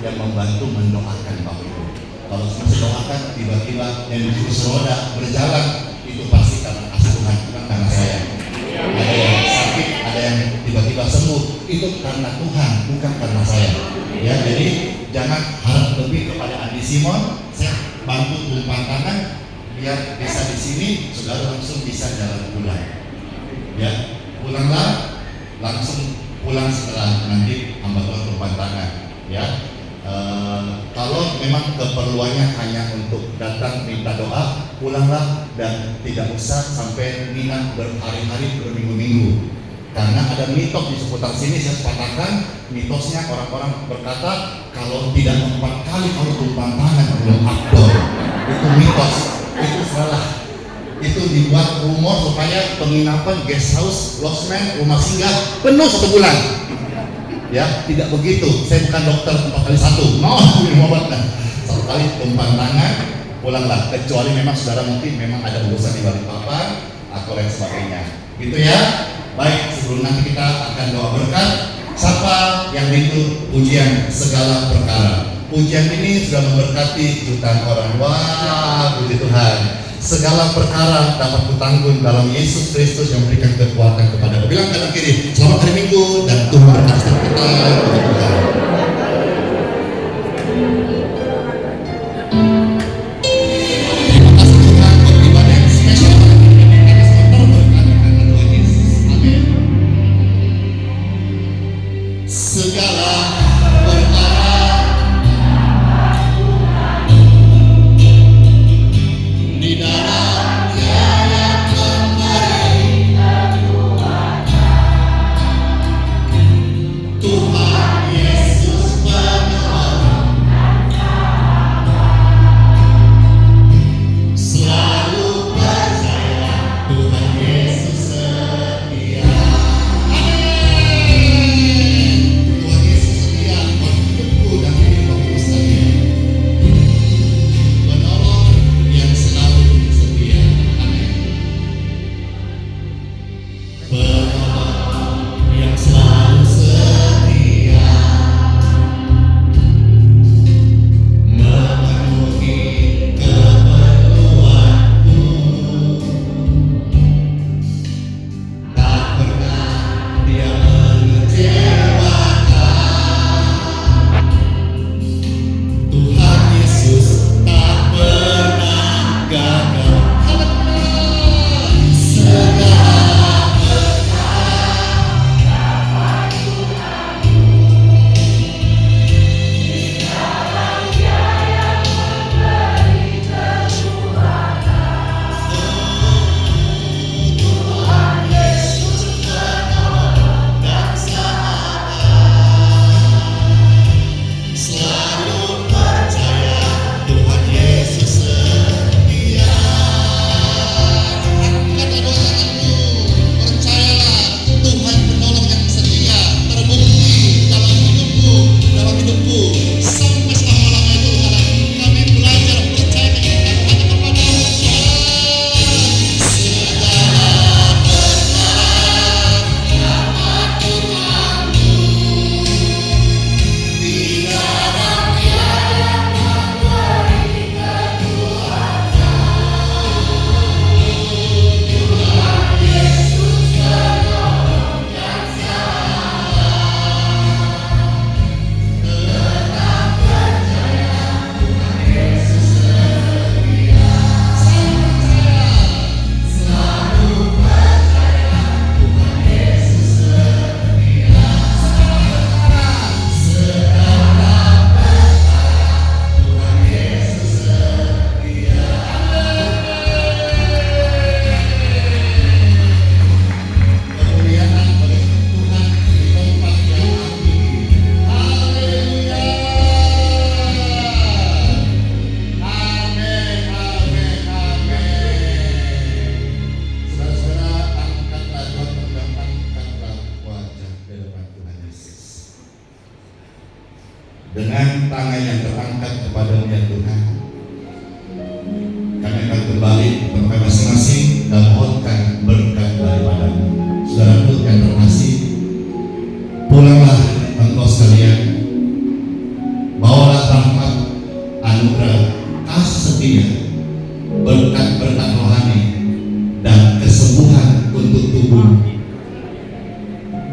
yang membantu mendoakan Bapak Ibu. Kalau cuma doakan tiba-tiba yang di kursi roda berjalan, itu pasti karena kasih Tuhan, bukan karena saya. Ada yang sakit, ada yang tiba-tiba sembuh, itu karena Tuhan, bukan karena saya. Ya, jadi jangan harap lebih kepada Andi Simon. Saya bantu tumpang tangan biar bisa di sini, saudara langsung bisa jalan pulang. Ya, pulanglah, langsung pulang setelah nanti hamba Tuhan tumpang tangan. Ya, kalau memang keperluannya hanya untuk datang minta doa, pulanglah dan tidak usah sampai minat berhari-hari, berminggu-minggu. Karena ada mitos di seputar sini, saya sepatahkan mitosnya. Orang-orang berkata kalau tidak 4 kali kalau tumpang tangan belum akbar, itu mitos, itu salah. Itu dibuat rumor supaya penginapan, guest house, lodgement, rumah singgah penuh 1 bulan. Ya, tidak begitu. Saya bukan dokter 4 kali 1. Minum obat dah. 1 kali tumpang tangan, pulanglah. Kecuali memang saudara mungkin memang ada urusan di Balikpapan atau lain sebagainya. Gitu ya. Baik, sebelum nanti kita akan doa berkat, siapa yang rindu pujian segala perkara. Pujian ini sudah memberkati jutaan orang. Wah, puji Tuhan. Segala perkara dapat kutanggung dalam Yesus Kristus yang memberikan kekuatan kepada. Bilang kanan kiri, selamat hari Minggu dan Tuhan berkati kita. Puji Tuhan. Terima kasih Tuhan untuk ibadah yang spesial hari ini. Kita semua berkati karena Tuhan Yesus. Amin. Segala perkara di dalam Dia yang memberi kekuatan, Tuhan Yesus. dengan tangan yang terangkat kepada-Mu ya Tuhan, kami akan kembali tempat masing-masing dan mohonkan berkat daripada-Mu. Saudaraku yang terkasih, pulanglah engkau sekalian, bawalah rahmat, anugerah, kasih setia, berkat-berkat rohani dan kesembuhan untuk tubuh,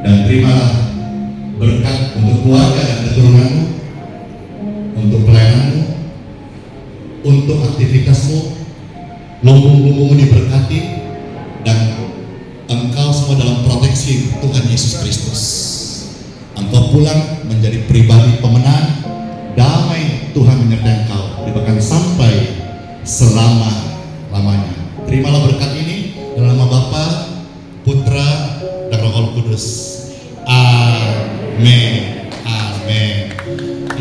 dan terimalah berkat untuk keluarga dan keturunanmu, untuk pelayananmu, untuk aktivitasmu. Lumbung-lumbungmu diberkati dan engkau semua dalam proteksi Tuhan Yesus Kristus. Engkau pulang menjadi pribadi pemenang, damai Tuhan menyertai engkau bahkan sampai selama-lamanya. Terimalah berkat ini dalam nama Bapa, Putra, dan Roh Kudus. Amin. Amin.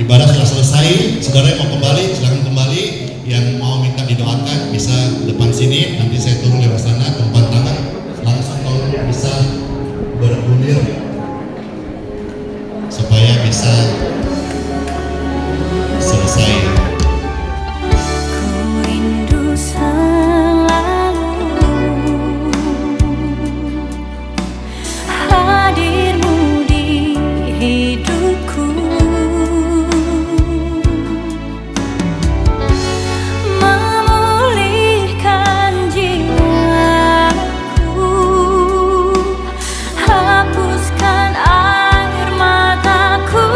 Ibadah sudah selesai. Saudara yang mau kembali, silakan kembali. Yang mau minta didoakan bisa depan sini. Nanti saya turun lewat sana, tempat tangan. Langsung kalau bisa bergulir supaya bisa selesai. Ku rindu selalu hadirmu di hidupku, memulihkan jiwaku, hapuskan air mataku.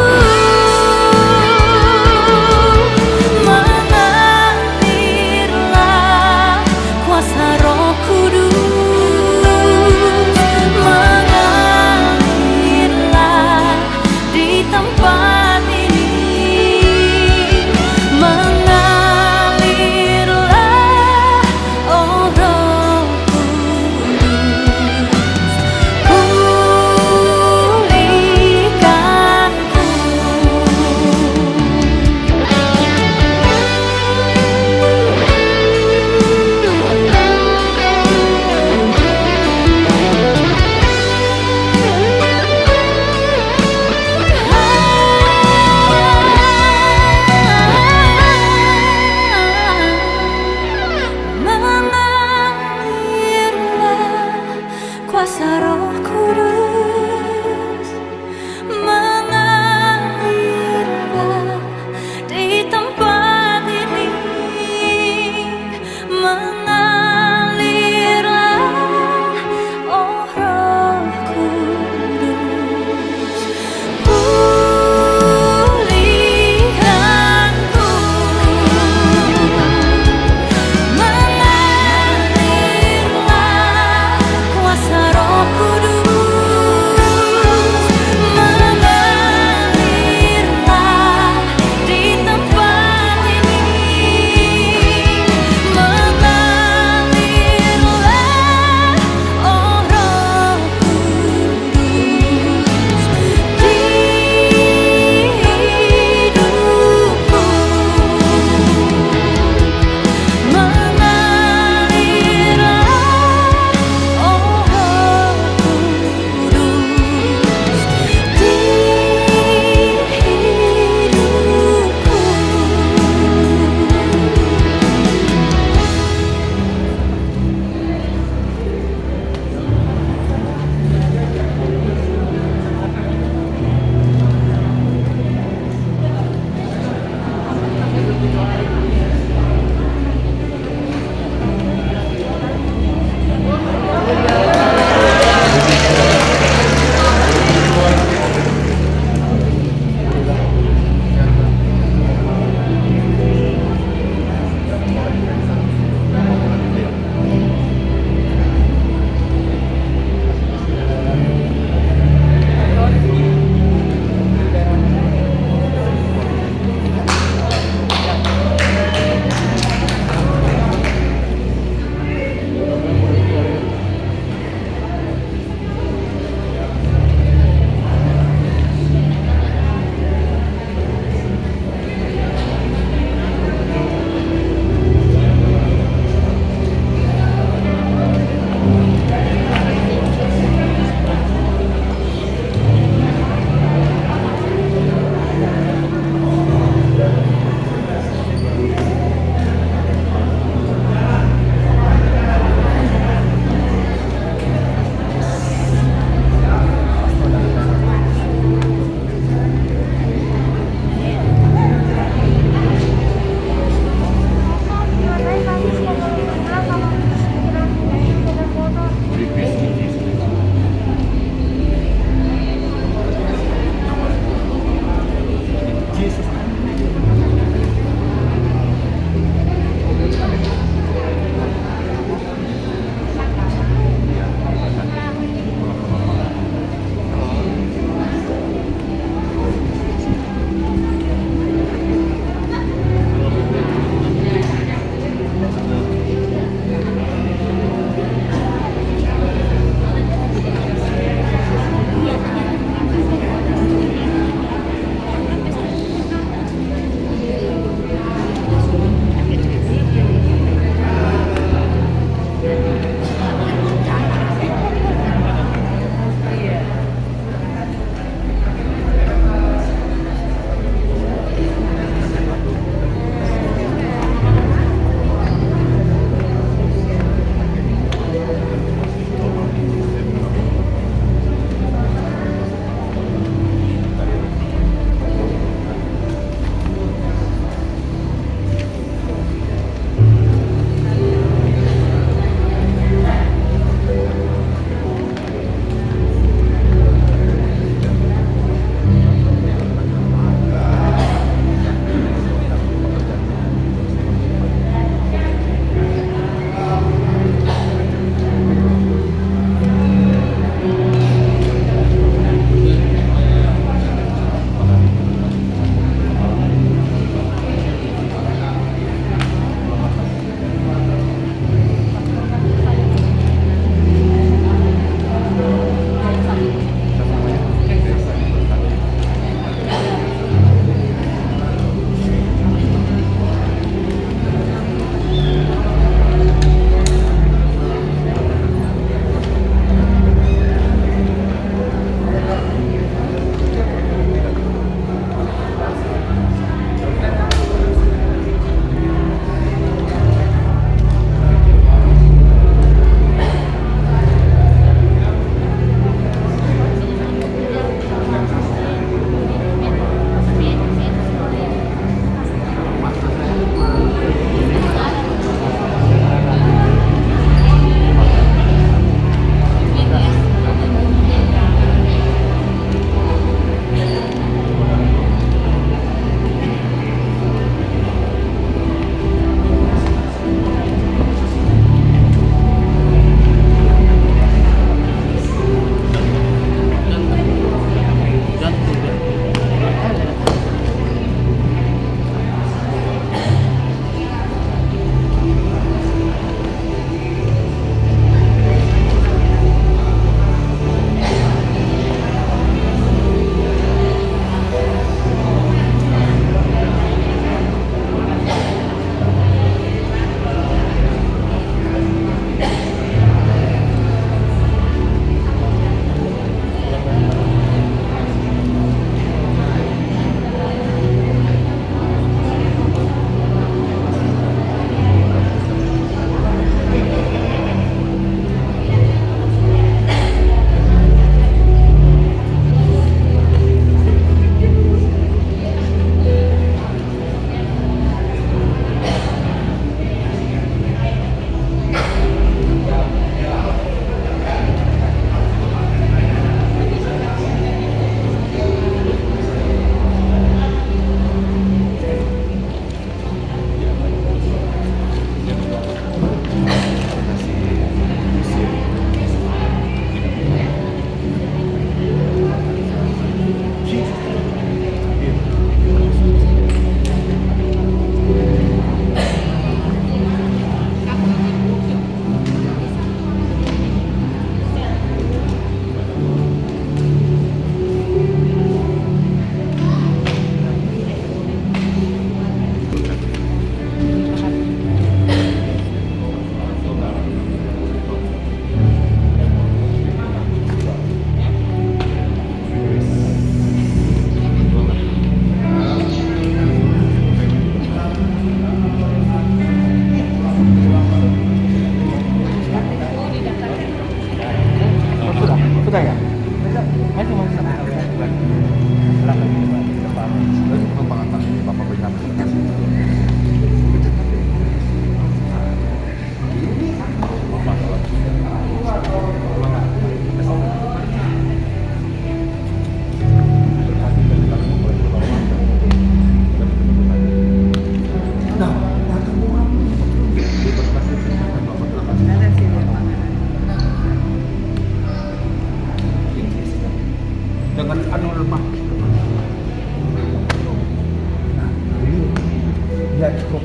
ya cukup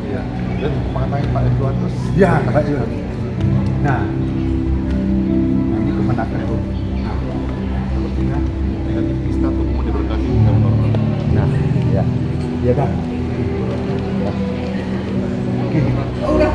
Iya. Dan mengenai Pak Ridwan terus. ya Pak Yul. Nah ini kemenakan itu. Nah, Sepertinya negatif kita tuh mau diberkati dengan normal. nah ya ya kan. Ya. Gini. Oh, udah.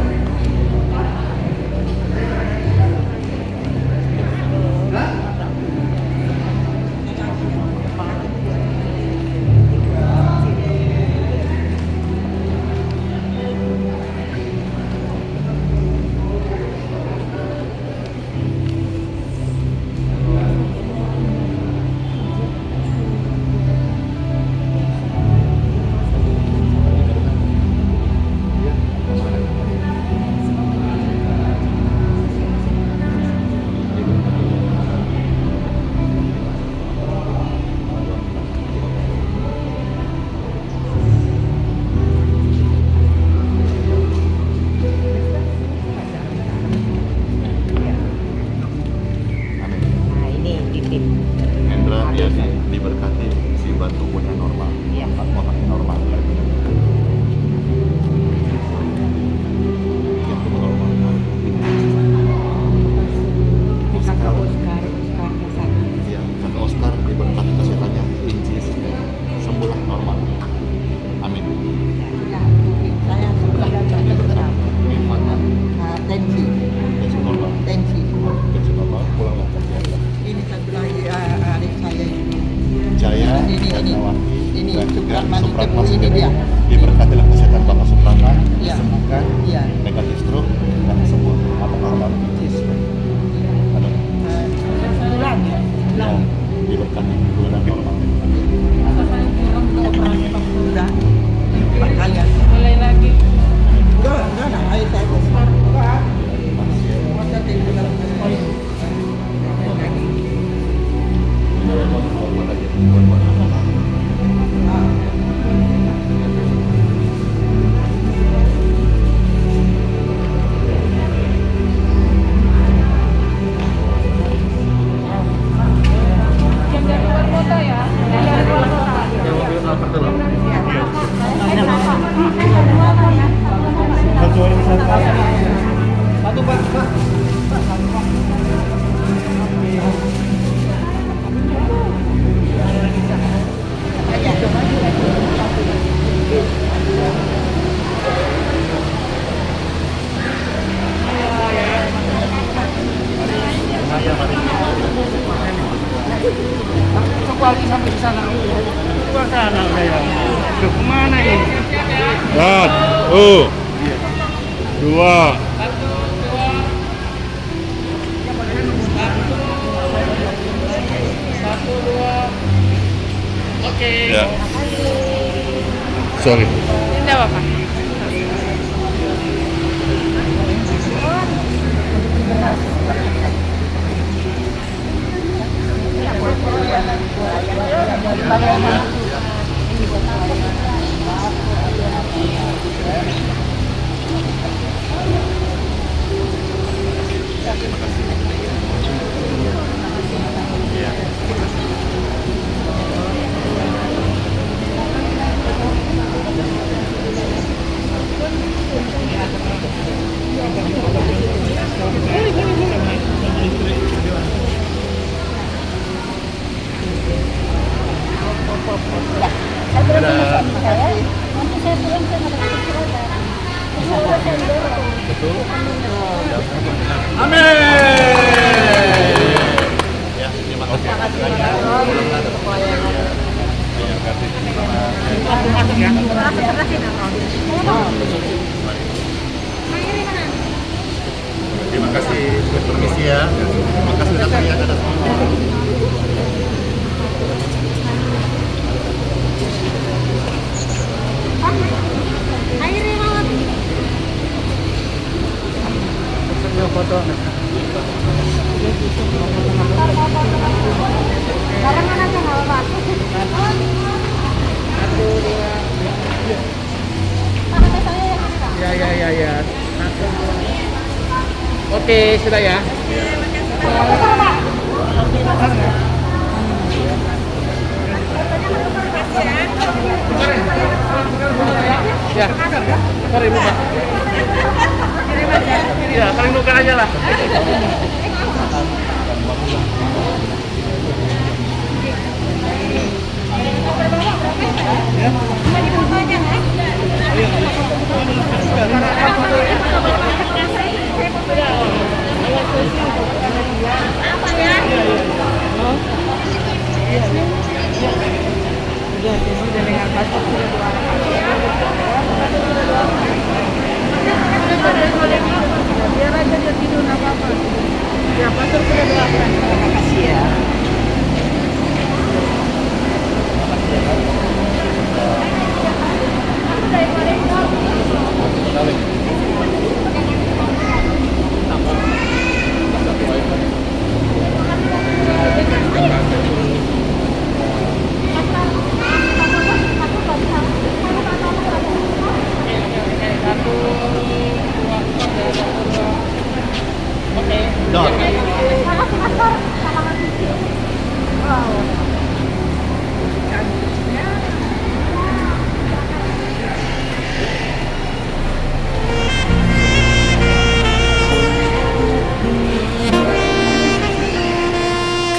Amin. Nah ini titip. Hendra dia diberkati sehingga tubuhnya normal. Iya. Otaknya normal. Yang tubuh normal. Kakak Oscar sakit. Iya, kakak Oscar diberkati kesehatannya in Jesus name. Sembuhlah normal. Amin. Saya sebelah dan Irfana, tensi, tensi normal. tensi. Tensi normal, pulanglah ke biasa. Ini satu lagi adik saya ini. Jaya, Ini. Ratnawati, Ini dan juga Supratman Supratman ini sendiri. dia. Diberkatilah kesehatan Bapak Supratman, Iya. disembuhkan, Iya. negatif stroke, dan sembuh atau normal. Jesus. Amin. Bulan ya. Ya, diberkati bulan normal. Sudah. Pak kalian. Mulai lagi. Enggak ada. Ayo saya Oscar. Masa tinggal dalam sekolah. Lagi. Yang dari luar kota ya. Yang dari luar kota. Satu Pak. Masuk lagi sampai di sana. Ke sana saya. Ke kemana ini? Satu, dua, Satu, dua. Oke. ya. Sorry. Tidak apa-apa. Terima kasih, permisi ya. Terima kasih sudah terlihat ada semua. Ya. Oke, sudah ya. Ya, mari Ibu Pak. Ya, saling nuker aja lah. Udah, sesi dengan pastor sudah 2 biar aja dia tidur nggak apa-apa. Ya pastor sudah doakan. Terima kasih ya.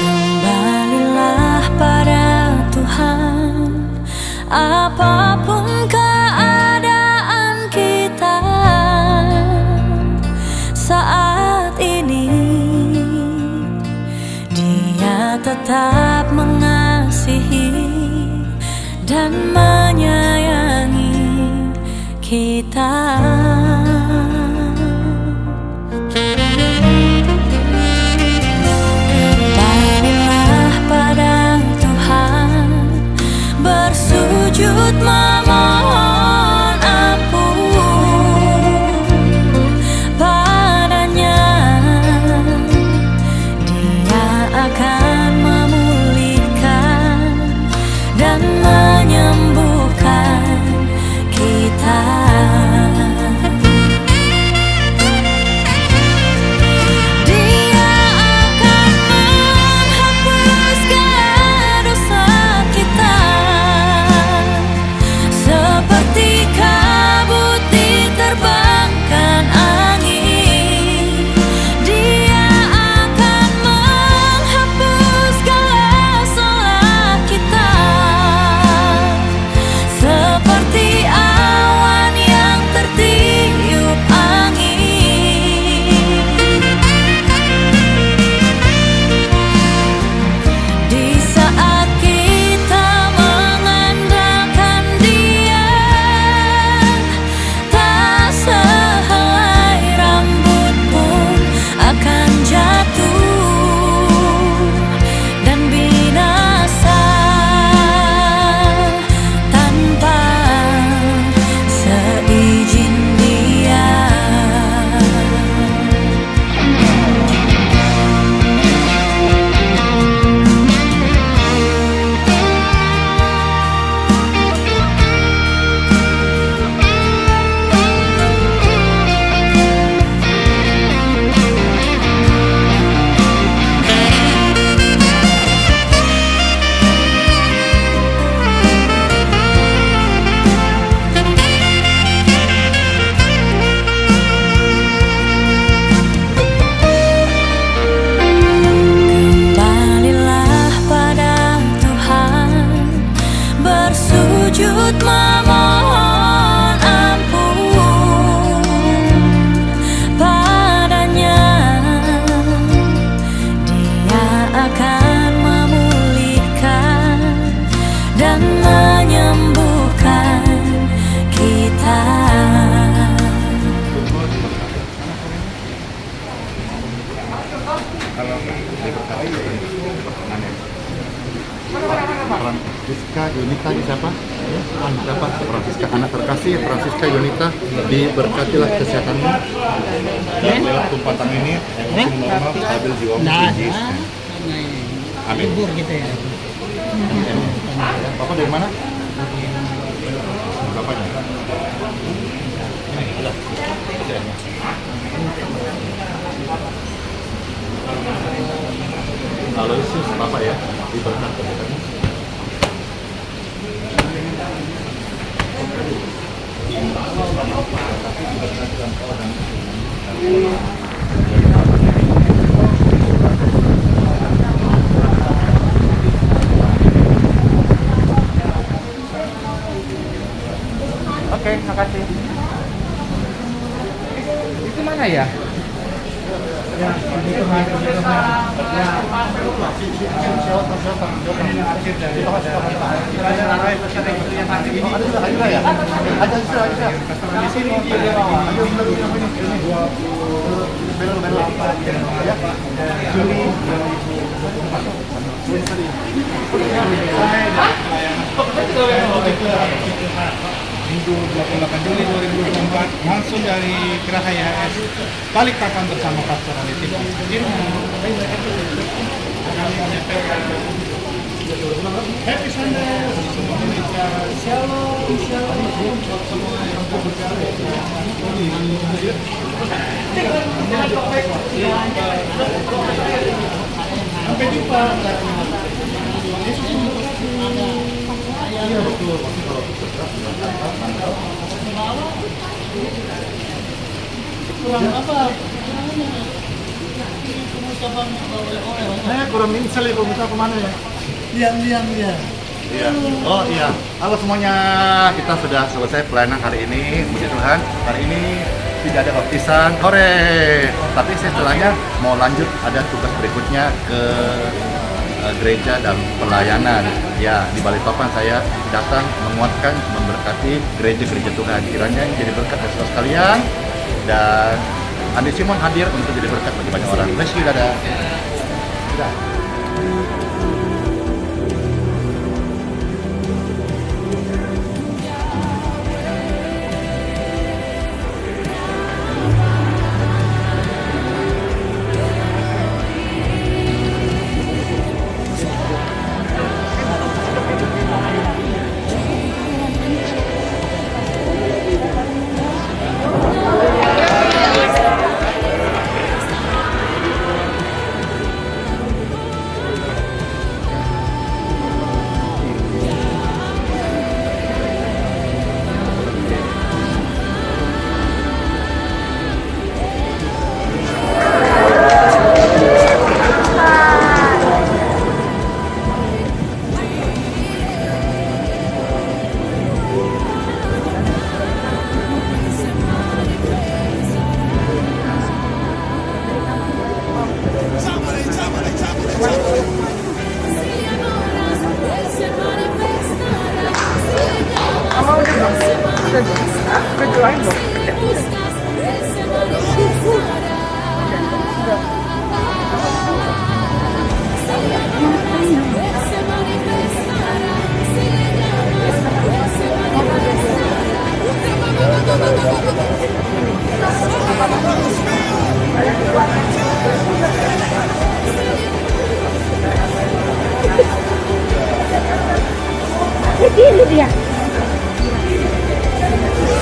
Kembalilah pada Tuhan, apapun keadaan kita saat ini. Dia tetap mengasihi dan menyayangi kita. Kembalilah pada Tuhan, bersujud memohon ampun padanya. Dia akan memulihkan dan menyembuhkan kita. Francisca Yunita di siapa? Siapa? Francisca, anak terkasih Francisca Yunita, diberkatilah kesehatannya. Dalam tumpatan ini emosi normal, stabil jiwa fizis. Amin. Libur gitu ya. Bapak dari mana? Bapaknya. Aloysius, Bapak ya, diberkati. Oke, makasih. Itu mana ya? Ya, itu Minggu 28 Juli 2024 langsung dari Geraha YHS Balikpapan bersama Pastor Ali TV. Happy Sunday semua Indonesia. Shalom, sampai jumpa. Iya betul. Kurang apa? Saya kurang minsel ya, kalau kemana ya? Liang. Iya. Oh iya. Halo semuanya, kita sudah selesai pelayanan hari ini. Puji Tuhan, hari ini tidak ada baptisan. Hore! Tapi setelahnya mau lanjut, ada tugas berikutnya ke gereja dan pelayanan. Ya, di Balikpapan saya datang menguatkan, memberkati gereja-gereja Tuhan. Kiranya jadi berkat bagi saudara sekalian, dan Andi Simon hadir untuk jadi berkat bagi banyak orang. Bless you, dadah. Dadah.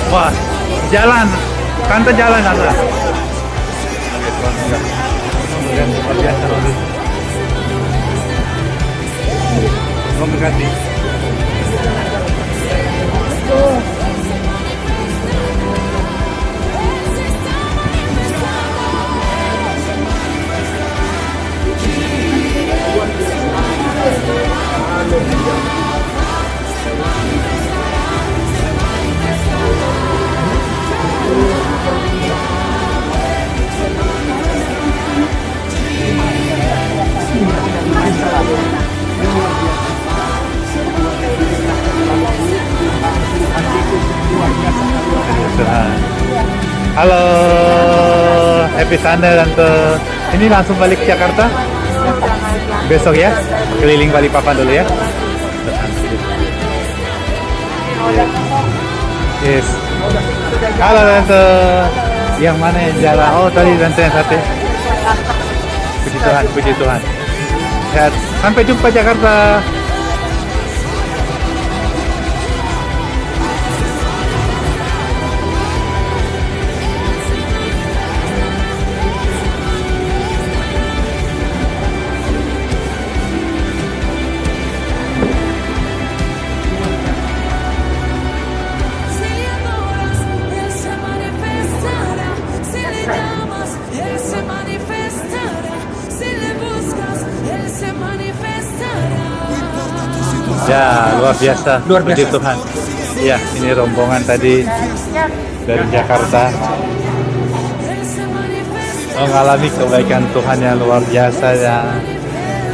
Wah, jalan, Tante jalan Tante. Luar biasa bagus. Memberkati. Halo, happy Sunday Tante. Ini langsung balik Jakarta? Besok ya? Keliling Balikpapan dulu ya? Yes. Halo Tante. Yang mana yang jalan? Oh tadi Tante yang satu. Puji Tuhan, puji Tuhan. Sehat. Sampai jumpa Jakarta. Ya, luar biasa. Luar biasa. Puji Tuhan. Ya, ini rombongan tadi dari Jakarta mengalami kebaikan Tuhan yang luar biasa ya.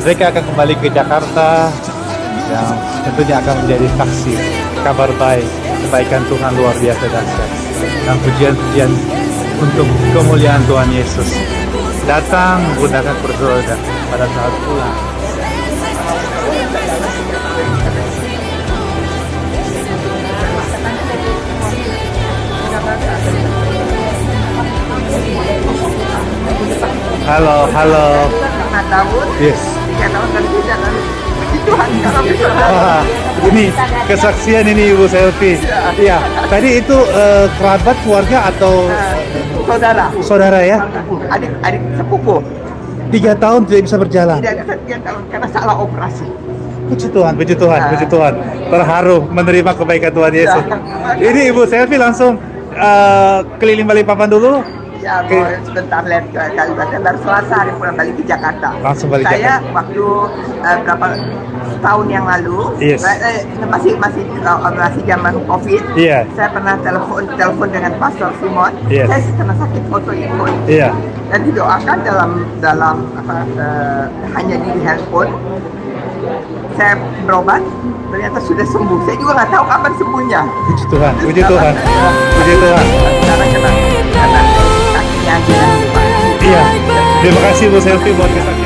Mereka akan kembali ke Jakarta yang tentunya akan menjadi saksi kabar baik kebaikan Tuhan luar biasa dahsyat dan pujian-pujian untuk kemuliaan Tuhan Yesus datang menggunakan kursi roda pada saat pulang. Halo, halo. 5 tahun, Yes. 3 tahun dan tidak kan. Puji Tuhan kalau bisa. Wah, ini kesaksian ini Ibu Selfie. Iya, tadi itu kerabat keluarga atau Saudara, saudara ya? adik sepupu 3 tahun tidak bisa berjalan. tidak bisa 3 tahun karena salah operasi. Puji Tuhan, puji Tuhan, puji Tuhan. Terharu menerima kebaikan Tuhan Yesus. Ini Ibu Selfie langsung keliling Balikpapan dulu. Ya, Oke. mau sebentar lihat ke Kalibata, baru Selasa hari pulang balik ke Jakarta. Langsung balik Saya waktu berapa tahun yang lalu, Yes. masih zaman COVID. Iya. Saya pernah telepon dengan Pastor Simon. Yes. Saya kena sakit autoimun. Iya. Dan didoakan dalam hanya di handphone. Saya berobat, ternyata sudah sembuh. Saya juga nggak tahu kapan sembuhnya. Puji Tuhan, puji Tuhan, puji Tuhan. Karena kakinya aja. Iya. Terima kasih Bu Selfie buat kesaksian.